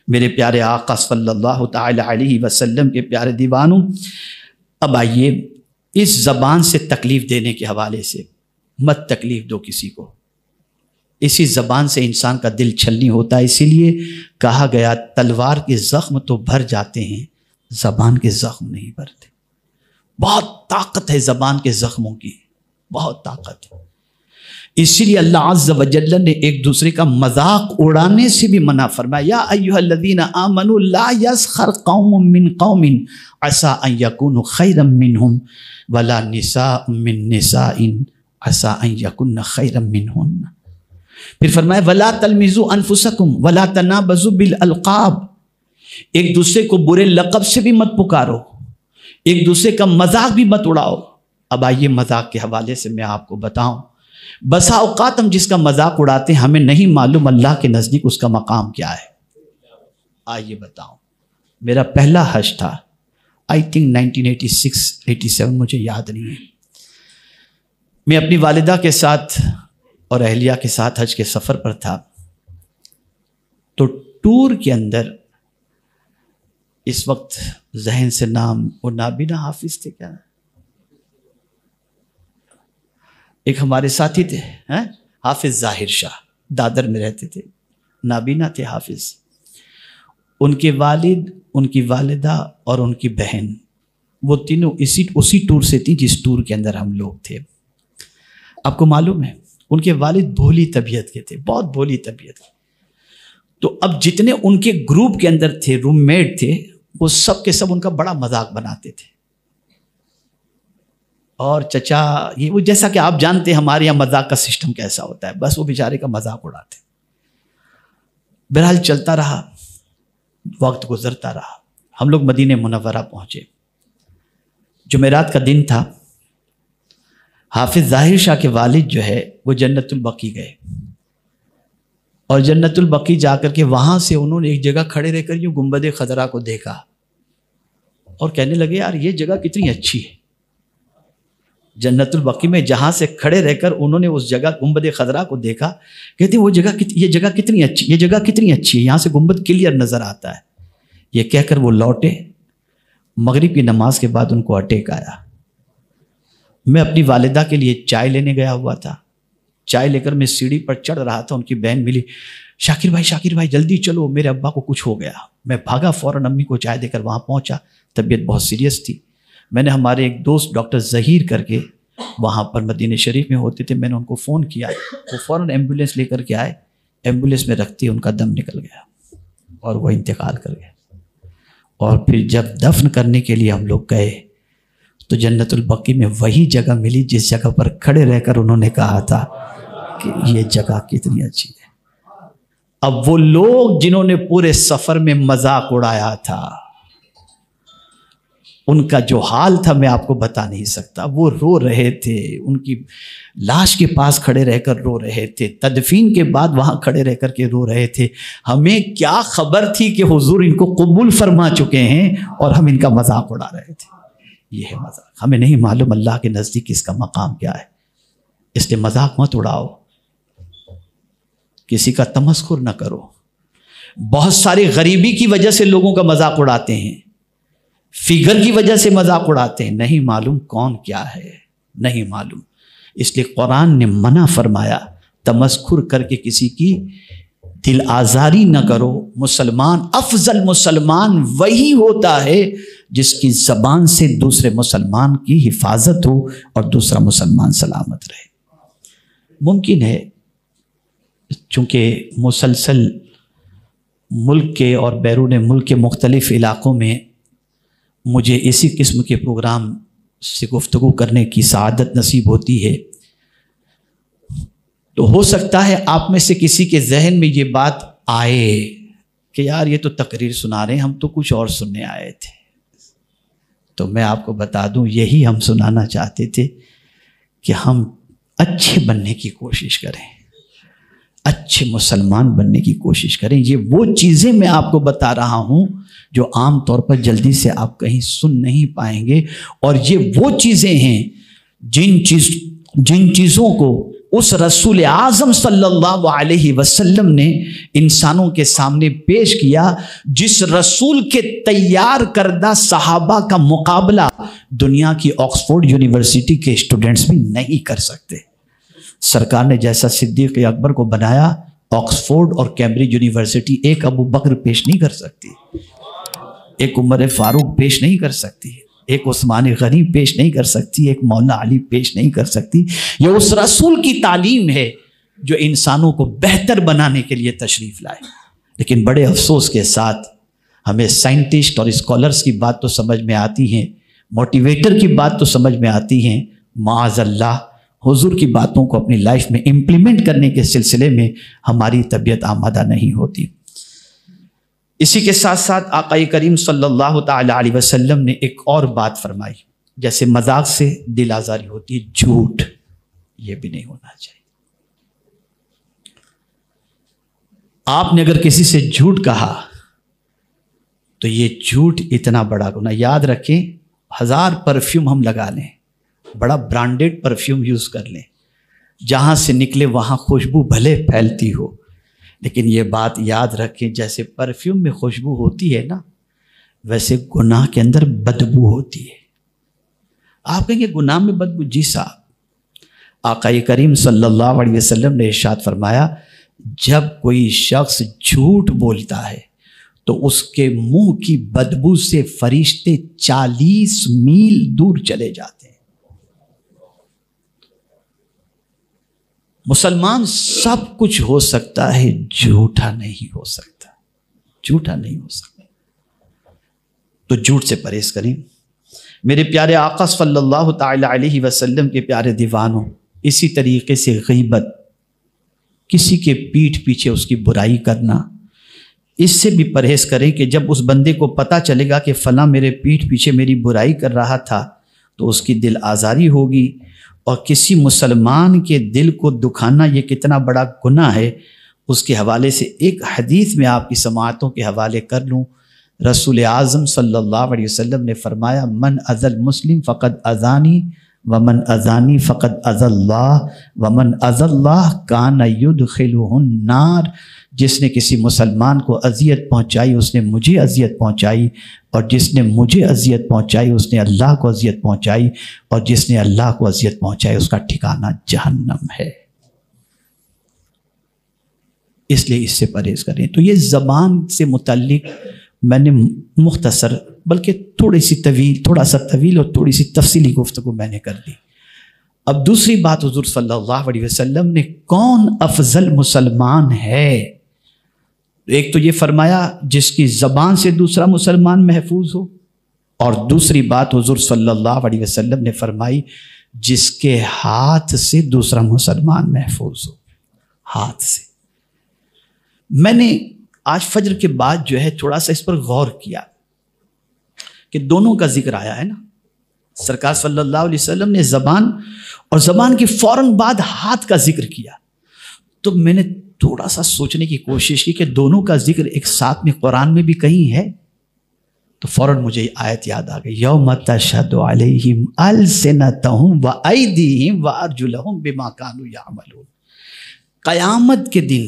میرے پیارے آقا صلی اللہ تعالی علیہ وسلم کے پیارے دیوانوں، اب آئیے اس زبان سے تکلیف دینے کے حوالے سے مت تکلیف دو کسی کو۔ اسی زبان سے انسان کا دل چھلنی ہوتا ہے، اسی لیے کہا گیا تلوار کے زخم تو بھر جاتے ہیں، زبان کے زخم نہیں بھرتے۔ بہت طاقت ہے زبان کے زخموں کی، بہت طاقت ہے۔ اسی لیے اللہ عز و جل نے ایک دوسرے کا مذاق اڑانے سے بھی منع فرمایا، یا ایھا الذین آمنوا لا یسخر قوم من قوم عسى ان یکونوا خیرا منہم ولا نساء من نساء عسى ان یکن خیرا منہن۔ پھر فرمایا ولا تلمزوا انفسکم ولا تنابزوا بالالقاب، ایک دوسرے کو برے لقب سے بھی مت پکارو، ایک دوسرے کا مذاق بھی مت اڑاؤ۔ اب آئیے مذاق کے حوالے سے میں آپ کو بتاؤں، بسا اوقات ہم جس کا مذاق اڑاتے ہیں ہمیں نہیں معلوم اللہ کے نزدیک اس کا مقام کیا ہے۔ آئیے بتاؤں، میرا پہلا حج تھا آئی تھنک 1986-87، مجھے یاد نہیں ہے۔ میں اپنی والدہ کے ساتھ اور اہلیہ کے ساتھ حج کے سفر پر تھا، تو ٹور کے اندر اس وقت ذہن سے نام، وہ نابینا حافظ تھے کیا، ایک ہمارے ساتھی تھے حافظ ظاہر شاہ، دادر میں رہتے تھے، نابینا تھے حافظ۔ ان کے والد، ان کی والدہ اور ان کی بہن، وہ تینوں اسی ٹور سے تھی جس ٹور کے اندر ہم لوگ تھے۔ آپ کو معلوم ہے ان کے والد بھولی طبیعت کے تھے، بہت بھولی طبیعت کے۔ تو اب جتنے ان کے گروپ کے اندر تھے، روم میٹ تھے، وہ سب کے سب ان کا بڑا مذاق بناتے تھے۔ اور چچا یہ وہ، جیسا کہ آپ جانتے ہیں ہمارے یہاں مذاق کا سسٹم کیسا ہوتا ہے، بس وہ بیچارے کا مذاق اڑاتے۔ بہرحال چلتا رہا، وقت گزرتا رہا، ہم لوگ مدینہ منورہ پہنچے۔ جمعرات کا دن تھا، حافظ ظاہر شاہ کے والد جو ہے وہ جنت البقیع گئے، اور جنت البقیع جا کر کے وہاں سے انہوں نے ایک جگہ کھڑے رہ کر یوں گنبد خضرا کو دیکھا اور کہنے لگے یار یہ جگہ کتنی اچھی ہے۔ جنت البقیع میں جہاں سے کھڑے رہ کر انہوں نے اس جگہ گنبد خضرا کو دیکھا، کہتے ہیں یہ جگہ کتنی اچھی، یہ جگہ کتنی اچھی ہے، یہاں سے گنبد کلیئر نظر آتا ہے۔ یہ کہہ کر وہ لوٹے۔ مغرب کی نماز کے بعد ان کو اٹیک آیا۔ میں اپنی والدہ کے لیے چائے لینے گیا ہوا تھا، چائے لے کر میں سیڑھی پر چڑھ رہا تھا، ان کی بہن ملی، شاکر بھائی جلدی چلو، میرے ابا کو کچھ ہو گیا۔ میں بھاگا، فوراً امی کو چائے دے کر وہاں پہنچا، طبیعت بہت سیریس تھی۔ میں نے ہمارے ایک دوست ڈاکٹر ظہیر کر کے وہاں پر مدینہ شریف میں ہوتے تھے، میں نے ان کو فون کیا، وہ فوراً ایمبولینس لے کر کے آئے، ایمبولینس میں رکھتے ان کا دم نکل گیا اور وہ انتقال کر گئے۔ اور پھر جب دفن کرنے کے لیے ہم لوگ گئے تو جنت البقیع میں وہی جگہ ملی جس جگہ پر کھڑے رہ کر انہوں نے کہا تھا کہ یہ جگہ کتنی اچھی ہے۔ اب وہ لوگ جنہوں نے پورے سفر میں مذاق اڑایا تھا، ان کا جو حال تھا میں آپ کو بتا نہیں سکتا۔ وہ رو رہے تھے، ان کی لاش کے پاس کھڑے رہ کر رو رہے تھے، تدفین کے بعد وہاں کھڑے رہ کر کے رو رہے تھے۔ ہمیں کیا خبر تھی کہ حضور ان کو قبول فرما چکے ہیں اور ہم ان کا مذاق اڑا رہے تھے۔ یہ ہے مذاق، ہمیں نہیں معلوم اللہ کے نزدیک اس کا مقام کیا ہے، اس لیے مذاق مت اڑاؤ، کسی کا تمسخر نہ کرو۔ بہت ساری غریبی کی وجہ سے لوگوں کا مذاق اڑاتے ہیں، فگر کی وجہ سے مذاق اڑاتے ہیں، نہیں معلوم کون کیا ہے، نہیں معلوم۔ اس لیے قرآن نے منع فرمایا تمسخر کر کے کسی کی دل آزاری نہ کرو۔ مسلمان، افضل مسلمان وہی ہوتا ہے جس کی زبان سے دوسرے مسلمان کی حفاظت ہو اور دوسرا مسلمان سلامت رہے۔ ممکن ہے چونکہ مسلسل ملک کے اور بیرون ملک کے مختلف علاقوں میں مجھے اسی قسم کے پروگرام سے گفتگو کرنے کی سعادت نصیب ہوتی ہے، تو ہو سکتا ہے آپ میں سے کسی کے ذہن میں یہ بات آئے کہ یار یہ تو تقریر سنا رہے ہیں، ہم تو کچھ اور سننے آئے تھے. تو میں آپ کو بتا دوں یہی ہم سنانا چاہتے تھے کہ ہم اچھے بننے کی کوشش کریں، اچھے مسلمان بننے کی کوشش کریں. یہ وہ چیزیں میں آپ کو بتا رہا ہوں جو عام طور پر جلدی سے آپ کہیں سن نہیں پائیں گے، اور یہ وہ چیزیں ہیں جن چیزوں کو اس رسول اعظم صلی اللہ علیہ وسلم نے انسانوں کے سامنے پیش کیا، جس رسول کے تیار کردہ صحابہ کا مقابلہ دنیا کی آکسفورڈ یونیورسٹی کے اسٹوڈنٹس بھی نہیں کر سکتے. سرکار نے جیسا صدیق اکبر کو بنایا، آکسفورڈ اور کیمبرج یونیورسٹی ایک ابو بکر پیش نہیں کر سکتی، ایک عمر فاروق پیش نہیں کر سکتی، ایک عثمان غنی پیش نہیں کر سکتی، ایک مولانا علی پیش نہیں کر سکتی. یہ اس رسول کی تعلیم ہے جو انسانوں کو بہتر بنانے کے لیے تشریف لائے. لیکن بڑے افسوس کے ساتھ ہمیں سائنٹسٹ اور اسکالرز کی بات تو سمجھ میں آتی ہیں، موٹیویٹر کی بات تو سمجھ میں آتی ہیں، معاذ اللہ حضور کی باتوں کو اپنی لائف میں امپلیمنٹ کرنے کے سلسلے میں ہماری طبیعت آمادہ نہیں ہوتی. اسی کے ساتھ ساتھ آقا کریم صلی اللہ تعالی علیہ وسلم نے ایک اور بات فرمائی، جیسے مذاق سے دل آزاری ہوتی ہے، جھوٹ یہ بھی نہیں ہونا چاہیے. آپ نے اگر کسی سے جھوٹ کہا تو یہ جھوٹ اتنا بڑا گناہ. یاد رکھیں 1000 پرفیوم ہم لگا لیں، بڑا برانڈڈ پرفیوم یوز کر لیں، جہاں سے نکلے وہاں خوشبو بھلے پھیلتی ہو، لیکن یہ بات یاد رکھیں جیسے پرفیوم میں خوشبو ہوتی ہے نا، ویسے گناہ کے اندر بدبو ہوتی ہے. آپ کہیں گے گناہ میں بدبو؟ جی صاحب، آقا کریم صلی اللہ علیہ وسلم نے ارشاد فرمایا جب کوئی شخص جھوٹ بولتا ہے تو اس کے منہ کی بدبو سے فرشتے 40 میل دور چلے جاتے ہیں. مسلمان سب کچھ ہو سکتا ہے، جھوٹا نہیں ہو سکتا، جھوٹا نہیں ہو سکتا. تو جھوٹ سے پرہیز کریں. میرے پیارے آقا صلی اللہ تعالی علیہ وسلم کے پیارے دیوانوں، اسی طریقے سے غیبت، کسی کے پیٹھ پیچھے اس کی برائی کرنا، اس سے بھی پرہیز کریں کہ جب اس بندے کو پتہ چلے گا کہ فلاں میرے پیٹھ پیچھے میری برائی کر رہا تھا تو اس کی دل آزاری ہوگی. اور کسی مسلمان کے دل کو دکھانا یہ کتنا بڑا گناہ ہے، اس کے حوالے سے ایک حدیث میں آپ کی سماعتوں کے حوالے کر لوں. رسول اعظم صلی اللہ علیہ وسلم نے فرمایا من اذى المسلم فقد اذانی ومن اذانی فقد اذى اللہ ومن اذى اللہ کان یدخلہ النار. جس نے کسی مسلمان کو اذیت پہنچائی اس نے مجھے اذیت پہنچائی، اور جس نے مجھے اذیت پہنچائی اس نے اللہ کو اذیت پہنچائی، اور جس نے اللہ کو اذیت پہنچائی اس کا ٹھکانہ جہنم ہے. اس لیے اس سے پرہیز کریں. تو یہ زبان سے متعلق میں نے مختصر بلکہ تھوڑا سا طویل اور تھوڑی سی تفصیلی گفتگو میں نے کر دی. اب دوسری بات، حضور صلی اللہ علیہ وسلم نے کون افضل مسلمان ہے؟ ایک تو یہ فرمایا جس کی زبان سے دوسرا مسلمان محفوظ ہو، اور دوسری بات حضور صلی اللہ علیہ وسلم نے فرمائی جس کے ہاتھ سے دوسرا مسلمان محفوظ ہو. ہاتھ سے. میں نے آج فجر کے بعد جو ہے تھوڑا سا اس پر غور کیا کہ دونوں کا ذکر آیا ہے نا. سرکار صلی اللہ علیہ وسلم نے زبان اور زبان کے فوراً بعد ہاتھ کا ذکر کیا. تو میں نے تھوڑا سا سوچنے کی کوشش کی کہ دونوں کا ذکر ایک ساتھ میں قرآن میں بھی کہیں ہے. تو فوراً مجھے یہ آیت یاد آ گئی، یوم تشہد علیہم السنتہم وایدیہم وارجلہم بما کانوا یعملون. قیامت کے دن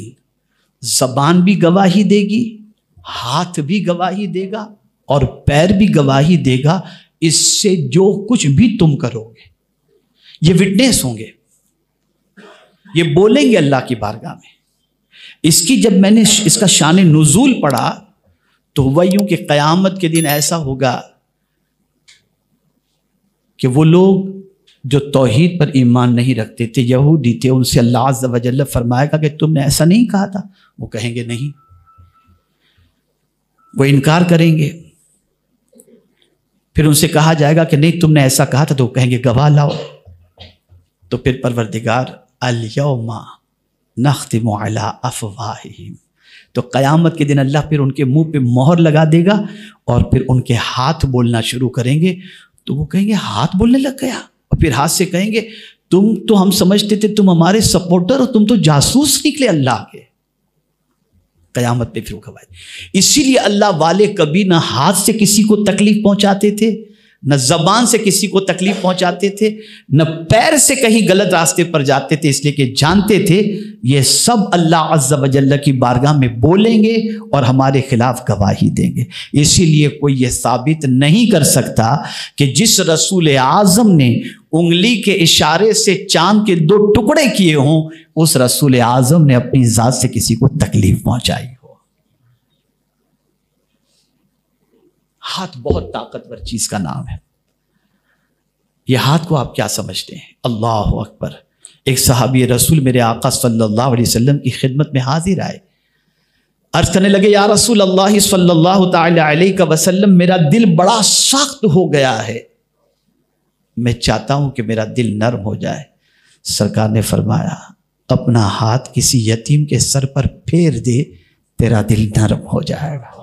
زبان بھی گواہی دے گی، ہاتھ بھی گواہی دے گا، اور پیر بھی گواہی دے گا اس سے جو کچھ بھی تم کرو گے. یہ وٹنس ہوں گے، یہ بولیں گے اللہ کی بارگاہ میں. اس کی جب میں نے اس کا شان نزول پڑھا تو ہوا یوں کہ قیامت کے دن ایسا ہوگا کہ وہ لوگ جو توحید پر ایمان نہیں رکھتے تھے، یہودی تھے، ان سے اللہ عز و جل فرمائے گا کہ تم نے ایسا نہیں کہا تھا. وہ کہیں گے نہیں، وہ انکار کریں گے. پھر ان سے کہا جائے گا کہ نہیں تم نے ایسا کہا تھا، تو وہ کہیں گے گواہ لاؤ. تو پھر پروردگار الیوم نختم علی افواہہم، تو قیامت کے دن اللہ پھر ان کے منہ پہ مہر لگا دے گا اور پھر ان کے ہاتھ بولنا شروع کریں گے. تو وہ کہیں گے ہاتھ بولنے لگ گیا, اور پھر ہاتھ سے کہیں گے تم تو ہم سمجھتے تھے تم ہمارے سپورٹر ہو, تم تو جاسوس نکلے اللہ کے. قیامت پہ پھر وہ کھوائے. اسی لیے اللہ والے کبھی نہ ہاتھ سے کسی کو تکلیف پہنچاتے تھے, نہ زبان سے کسی کو تکلیف پہنچاتے تھے, نہ پیر سے کہیں غلط راستے پر جاتے تھے, اس لیے کہ جانتے تھے یہ سب اللہ عز و جل کی بارگاہ میں بولیں گے اور ہمارے خلاف گواہی دیں گے. اسی لیے کوئی یہ ثابت نہیں کر سکتا کہ جس رسول اعظم نے انگلی کے اشارے سے چاند کے 2 ٹکڑے کیے ہوں, اس رسول اعظم نے اپنی ذات سے کسی کو تکلیف پہنچائی ہو. ہاتھ بہت طاقتور چیز کا نام ہے. یہ ہاتھ کو آپ کیا سمجھتے ہیں؟ اللہ اکبر. ایک صحابی رسول میرے آقا صلی اللہ علیہ وسلم کی خدمت میں حاضر آئے, عرض کرنے لگے یا رسول اللہ صلی اللہ تعالی علیہ وسلم, میرا دل بڑا سخت ہو گیا ہے, میں چاہتا ہوں کہ میرا دل نرم ہو جائے. سرکار نے فرمایا اپنا ہاتھ کسی یتیم کے سر پر پھیر دے, تیرا دل نرم ہو جائے گا.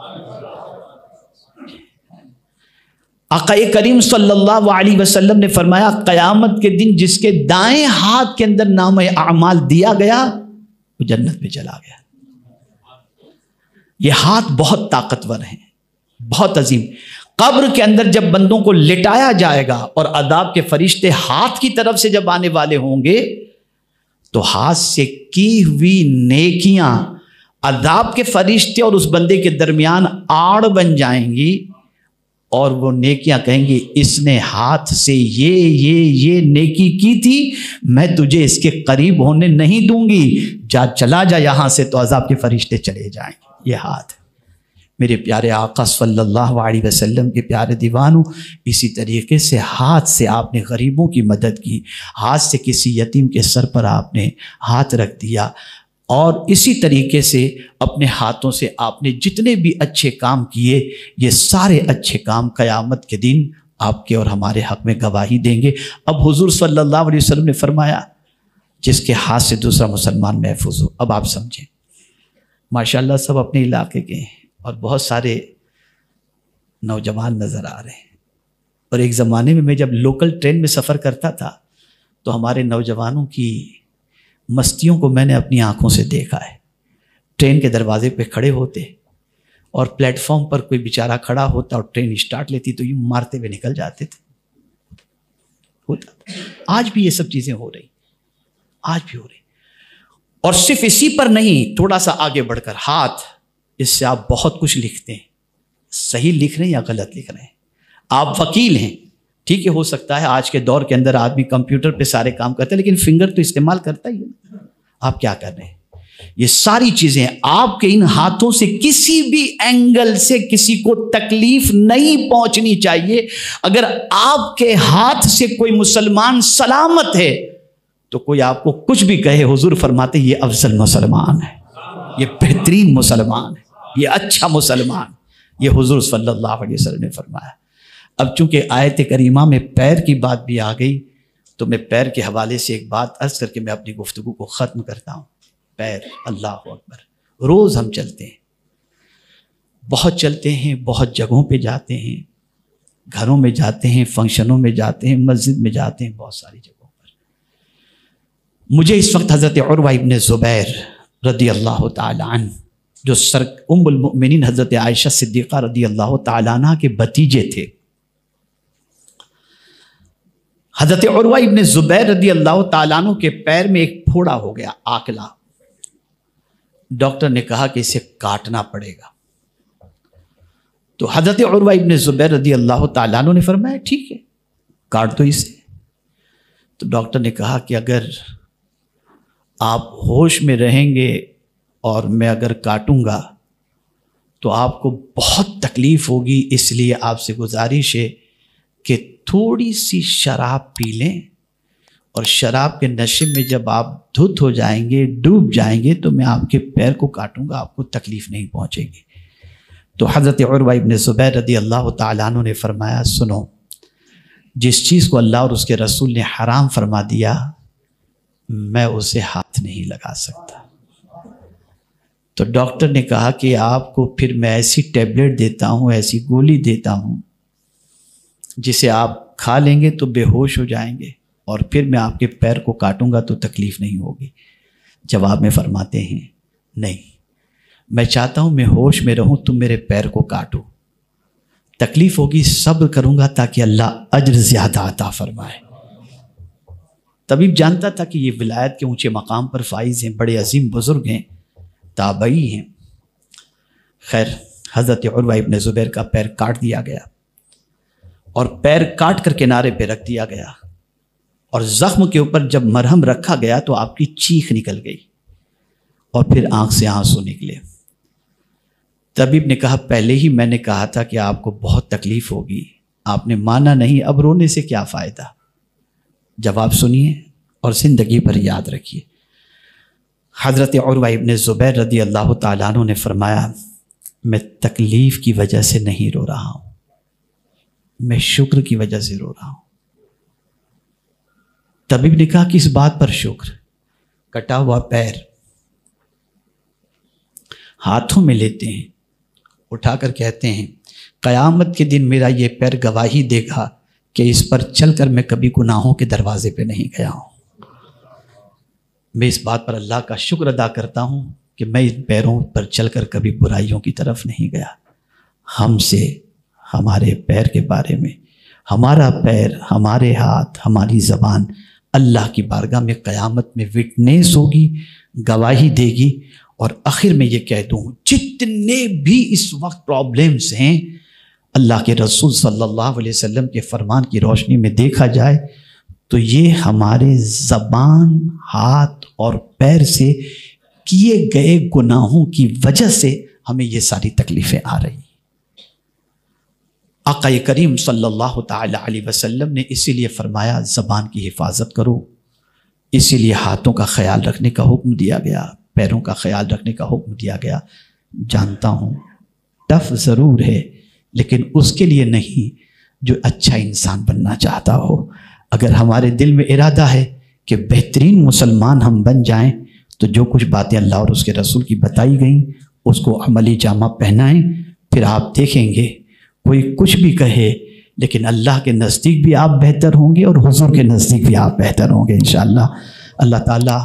آقا کریم صلی اللہ علیہ وسلم نے فرمایا قیامت کے دن جس کے دائیں ہاتھ کے اندر نام اعمال دیا گیا وہ جنت میں چلا گیا. یہ ہاتھ بہت طاقتور ہیں, بہت عظیم. قبر کے اندر جب بندوں کو لٹایا جائے گا اور عذاب کے فرشتے ہاتھ کی طرف سے جب آنے والے ہوں گے تو ہاتھ سے کی ہوئی نیکیاں عذاب کے فرشتے اور اس بندے کے درمیان آڑ بن جائیں گی, اور وہ نیکیاں کہیں گی اس نے ہاتھ سے یہ نیکی کی تھی, میں تجھے اس کے قریب ہونے نہیں دوں گی, چلا جا یہاں سے. تو عذاب کے فرشتے چلے جائیں گے. یہ ہاتھ میرے پیارے آقا صلی اللہ علیہ وسلم کے پیارے دیوانوں, اسی طریقے سے ہاتھ سے آپ نے غریبوں کی مدد کی, ہاتھ سے کسی یتیم کے سر پر آپ نے ہاتھ رکھ دیا, اور اسی طریقے سے اپنے ہاتھوں سے آپ نے جتنے بھی اچھے کام کیے, یہ سارے اچھے کام قیامت کے دن آپ کے اور ہمارے حق میں گواہی دیں گے. اب حضور صلی اللہ علیہ وسلم نے فرمایا جس کے ہاتھ سے دوسرا مسلمان محفوظ ہو. اب آپ سمجھیں, ماشاءاللہ سب اپنے علاقے کے ہیں اور بہت سارے نوجوان نظر آ رہے ہیں. اور ایک زمانے میں جب لوکل ٹرین میں سفر کرتا تھا تو ہمارے نوجوانوں کی مستیوں کو میں نے اپنی آنکھوں سے دیکھا ہے. ٹرین کے دروازے پہ کھڑے ہوتے اور پلیٹ فارم پر کوئی بیچارہ کھڑا ہوتا اور ٹرین اسٹارٹ لیتی تو یوں مارتے ہوئے نکل جاتے تھے. ہوتا تھا. آج بھی یہ سب چیزیں ہو رہی, آج بھی ہو رہی. اور صرف اسی پر نہیں, تھوڑا سا آگے بڑھ کر ہاتھ, اس سے آپ بہت کچھ لکھتے ہیں. صحیح لکھ رہے ہیں یا غلط لکھ رہے ہیں. آپ وکیل ہیں, ٹھیک ہے, ہو سکتا ہے آج کے دور کے اندر آدمی کمپیوٹر پہ سارے کام کرتا ہے لیکن فنگر تو استعمال کرتا ہی ہے. آپ کیا کر رہے ہیں؟ یہ ساری چیزیں آپ کے ان ہاتھوں سے کسی بھی اینگل سے کسی کو تکلیف نہیں پہنچنی چاہیے. اگر آپ کے ہاتھ سے کوئی مسلمان سلامت ہے تو کوئی آپ کو کچھ بھی کہے, حضور فرماتے یہ افضل مسلمان ہے, یہ بہترین مسلمان ہے, یہ اچھا مسلمان. یہ حضور صلی اللہ علیہ وسلم نے فرمایا. اب چونکہ آیت کریمہ میں پیر کی بات بھی آ گئی تو میں پیر کے حوالے سے ایک بات عرض کر کے میں اپنی گفتگو کو ختم کرتا ہوں. پیر, اللہ اکبر, روز ہم چلتے ہیں, بہت چلتے ہیں, بہت جگہوں پہ جاتے ہیں, گھروں میں جاتے ہیں, فنکشنوں میں جاتے ہیں, مسجد میں جاتے ہیں, بہت ساری جگہوں پر. مجھے اس وقت حضرت عروہ ابن زبیر رضی اللہ تعالی عنہ, جو ام المؤمنین حضرت عائشہ صدیقہ رضی اللہ تعالی عنہ کے بھتیجے تھے, حضرت عروہ ابن زبیر رضی اللہ تعالیٰ عنہ کے پیر میں ایک پھوڑا ہو گیا, آکلا. ڈاکٹر نے کہا کہ اسے کاٹنا پڑے گا. تو حضرت عروہ ابن زبیر رضی اللہ تعالیٰ عنہ نے فرمایا ٹھیک ہے کاٹ دو اسے. تو ڈاکٹر نے کہا کہ اگر آپ ہوش میں رہیں گے اور میں اگر کاٹوں گا تو آپ کو بہت تکلیف ہوگی, اس لیے آپ سے گزارش ہے کہ تھوڑی سی شراب پی لیں, اور شراب کے نشے میں جب آپ دھت ہو جائیں گے, ڈوب جائیں گے, تو میں آپ کے پیر کو کاٹوں گا, آپ کو تکلیف نہیں پہنچے گی. تو حضرت عروہ ابن زبیر رضی اللہ تعالیٰ عنہ نے فرمایا سنو, جس چیز کو اللہ اور اس کے رسول نے حرام فرما دیا میں اسے ہاتھ نہیں لگا سکتا. تو ڈاکٹر نے کہا کہ آپ کو پھر میں ایسی ٹیبلٹ دیتا ہوں، ایسی گولی دیتا ہوں جسے آپ کھا لیں گے تو بے ہوش ہو جائیں گے، اور پھر میں آپ کے پیر کو کاٹوں گا تو تکلیف نہیں ہوگی۔ جواب میں فرماتے ہیں نہیں، میں چاہتا ہوں میں ہوش میں رہوں، تم میرے پیر کو کاٹو، تکلیف ہوگی، صبر کروں گا تاکہ اللہ اجر زیادہ عطا فرمائے۔ طبیب جانتا تھا کہ یہ ولایت کے اونچے مقام پر فائز ہیں، بڑے عظیم بزرگ ہیں، تابعی ہیں۔ خیر، حضرت عروہ ابن زبیر کا پیر کاٹ دیا گیا، اور پیر کاٹ کر کنارے پہ رکھ دیا گیا، اور زخم کے اوپر جب مرہم رکھا گیا تو آپ کی چیخ نکل گئی، اور پھر آنکھ سے آنسو نکلے۔ طبیب نے کہا پہلے ہی میں نے کہا تھا کہ آپ کو بہت تکلیف ہوگی، آپ نے مانا نہیں، اب رونے سے کیا فائدہ۔ جواب سنیے اور زندگی پر یاد رکھیے۔ حضرت عروہ ابن زبیر رضی اللہ تعالیٰ عنہ نے فرمایا میں تکلیف کی وجہ سے نہیں رو رہا ہوں، میں شکر کی وجہ سے رو رہا ہوں۔ طبیب نے کہا کس بات پر شکر؟ کٹا ہوا پیر ہاتھوں میں لیتے ہیں، اٹھا کر کہتے ہیں قیامت کے دن میرا یہ پیر گواہی دے گا کہ اس پر چل کر میں کبھی گناہوں کے دروازے پہ نہیں گیا ہوں۔ میں اس بات پر اللہ کا شکر ادا کرتا ہوں کہ میں ان پیروں پر چل کر کبھی برائیوں کی طرف نہیں گیا۔ ہم سے ہمارے پیر کے بارے میں، ہمارا پیر، ہمارے ہاتھ، ہماری زبان اللہ کی بارگاہ میں قیامت میں وٹنس ہوگی، گواہی دے گی۔ اور آخر میں یہ کہہ دوں جتنے بھی اس وقت پرابلمز ہیں اللہ کے رسول صلی اللہ علیہ وسلم کے فرمان کی روشنی میں دیکھا جائے تو یہ ہمارے زبان، ہاتھ اور پیر سے کیے گئے گناہوں کی وجہ سے ہمیں یہ ساری تکلیفیں آ رہی ہیں۔ آقا کریم صلی اللہ تعالی علیہ وسلم نے اسی لیے فرمایا زبان کی حفاظت کرو، اسی لیے ہاتھوں کا خیال رکھنے کا حکم دیا گیا، پیروں کا خیال رکھنے کا حکم دیا گیا۔ جانتا ہوں ٹف ضرور ہے، لیکن اس کے لیے نہیں جو اچھا انسان بننا چاہتا ہو۔ اگر ہمارے دل میں ارادہ ہے کہ بہترین مسلمان ہم بن جائیں تو جو کچھ باتیں اللہ اور اس کے رسول کی بتائی گئیں اس کو عملی جامہ پہنائیں، پھر آپ دیکھیں گے کوئی کچھ بھی کہے لیکن اللہ کے نزدیک بھی آپ بہتر ہوں گے اور حضور کے نزدیک بھی آپ بہتر ہوں گے انشاءاللہ۔ اللہ تعالیٰ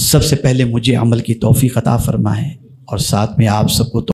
سب سے پہلے مجھے عمل کی توفیق عطا فرمائے، اور ساتھ میں آپ سب کو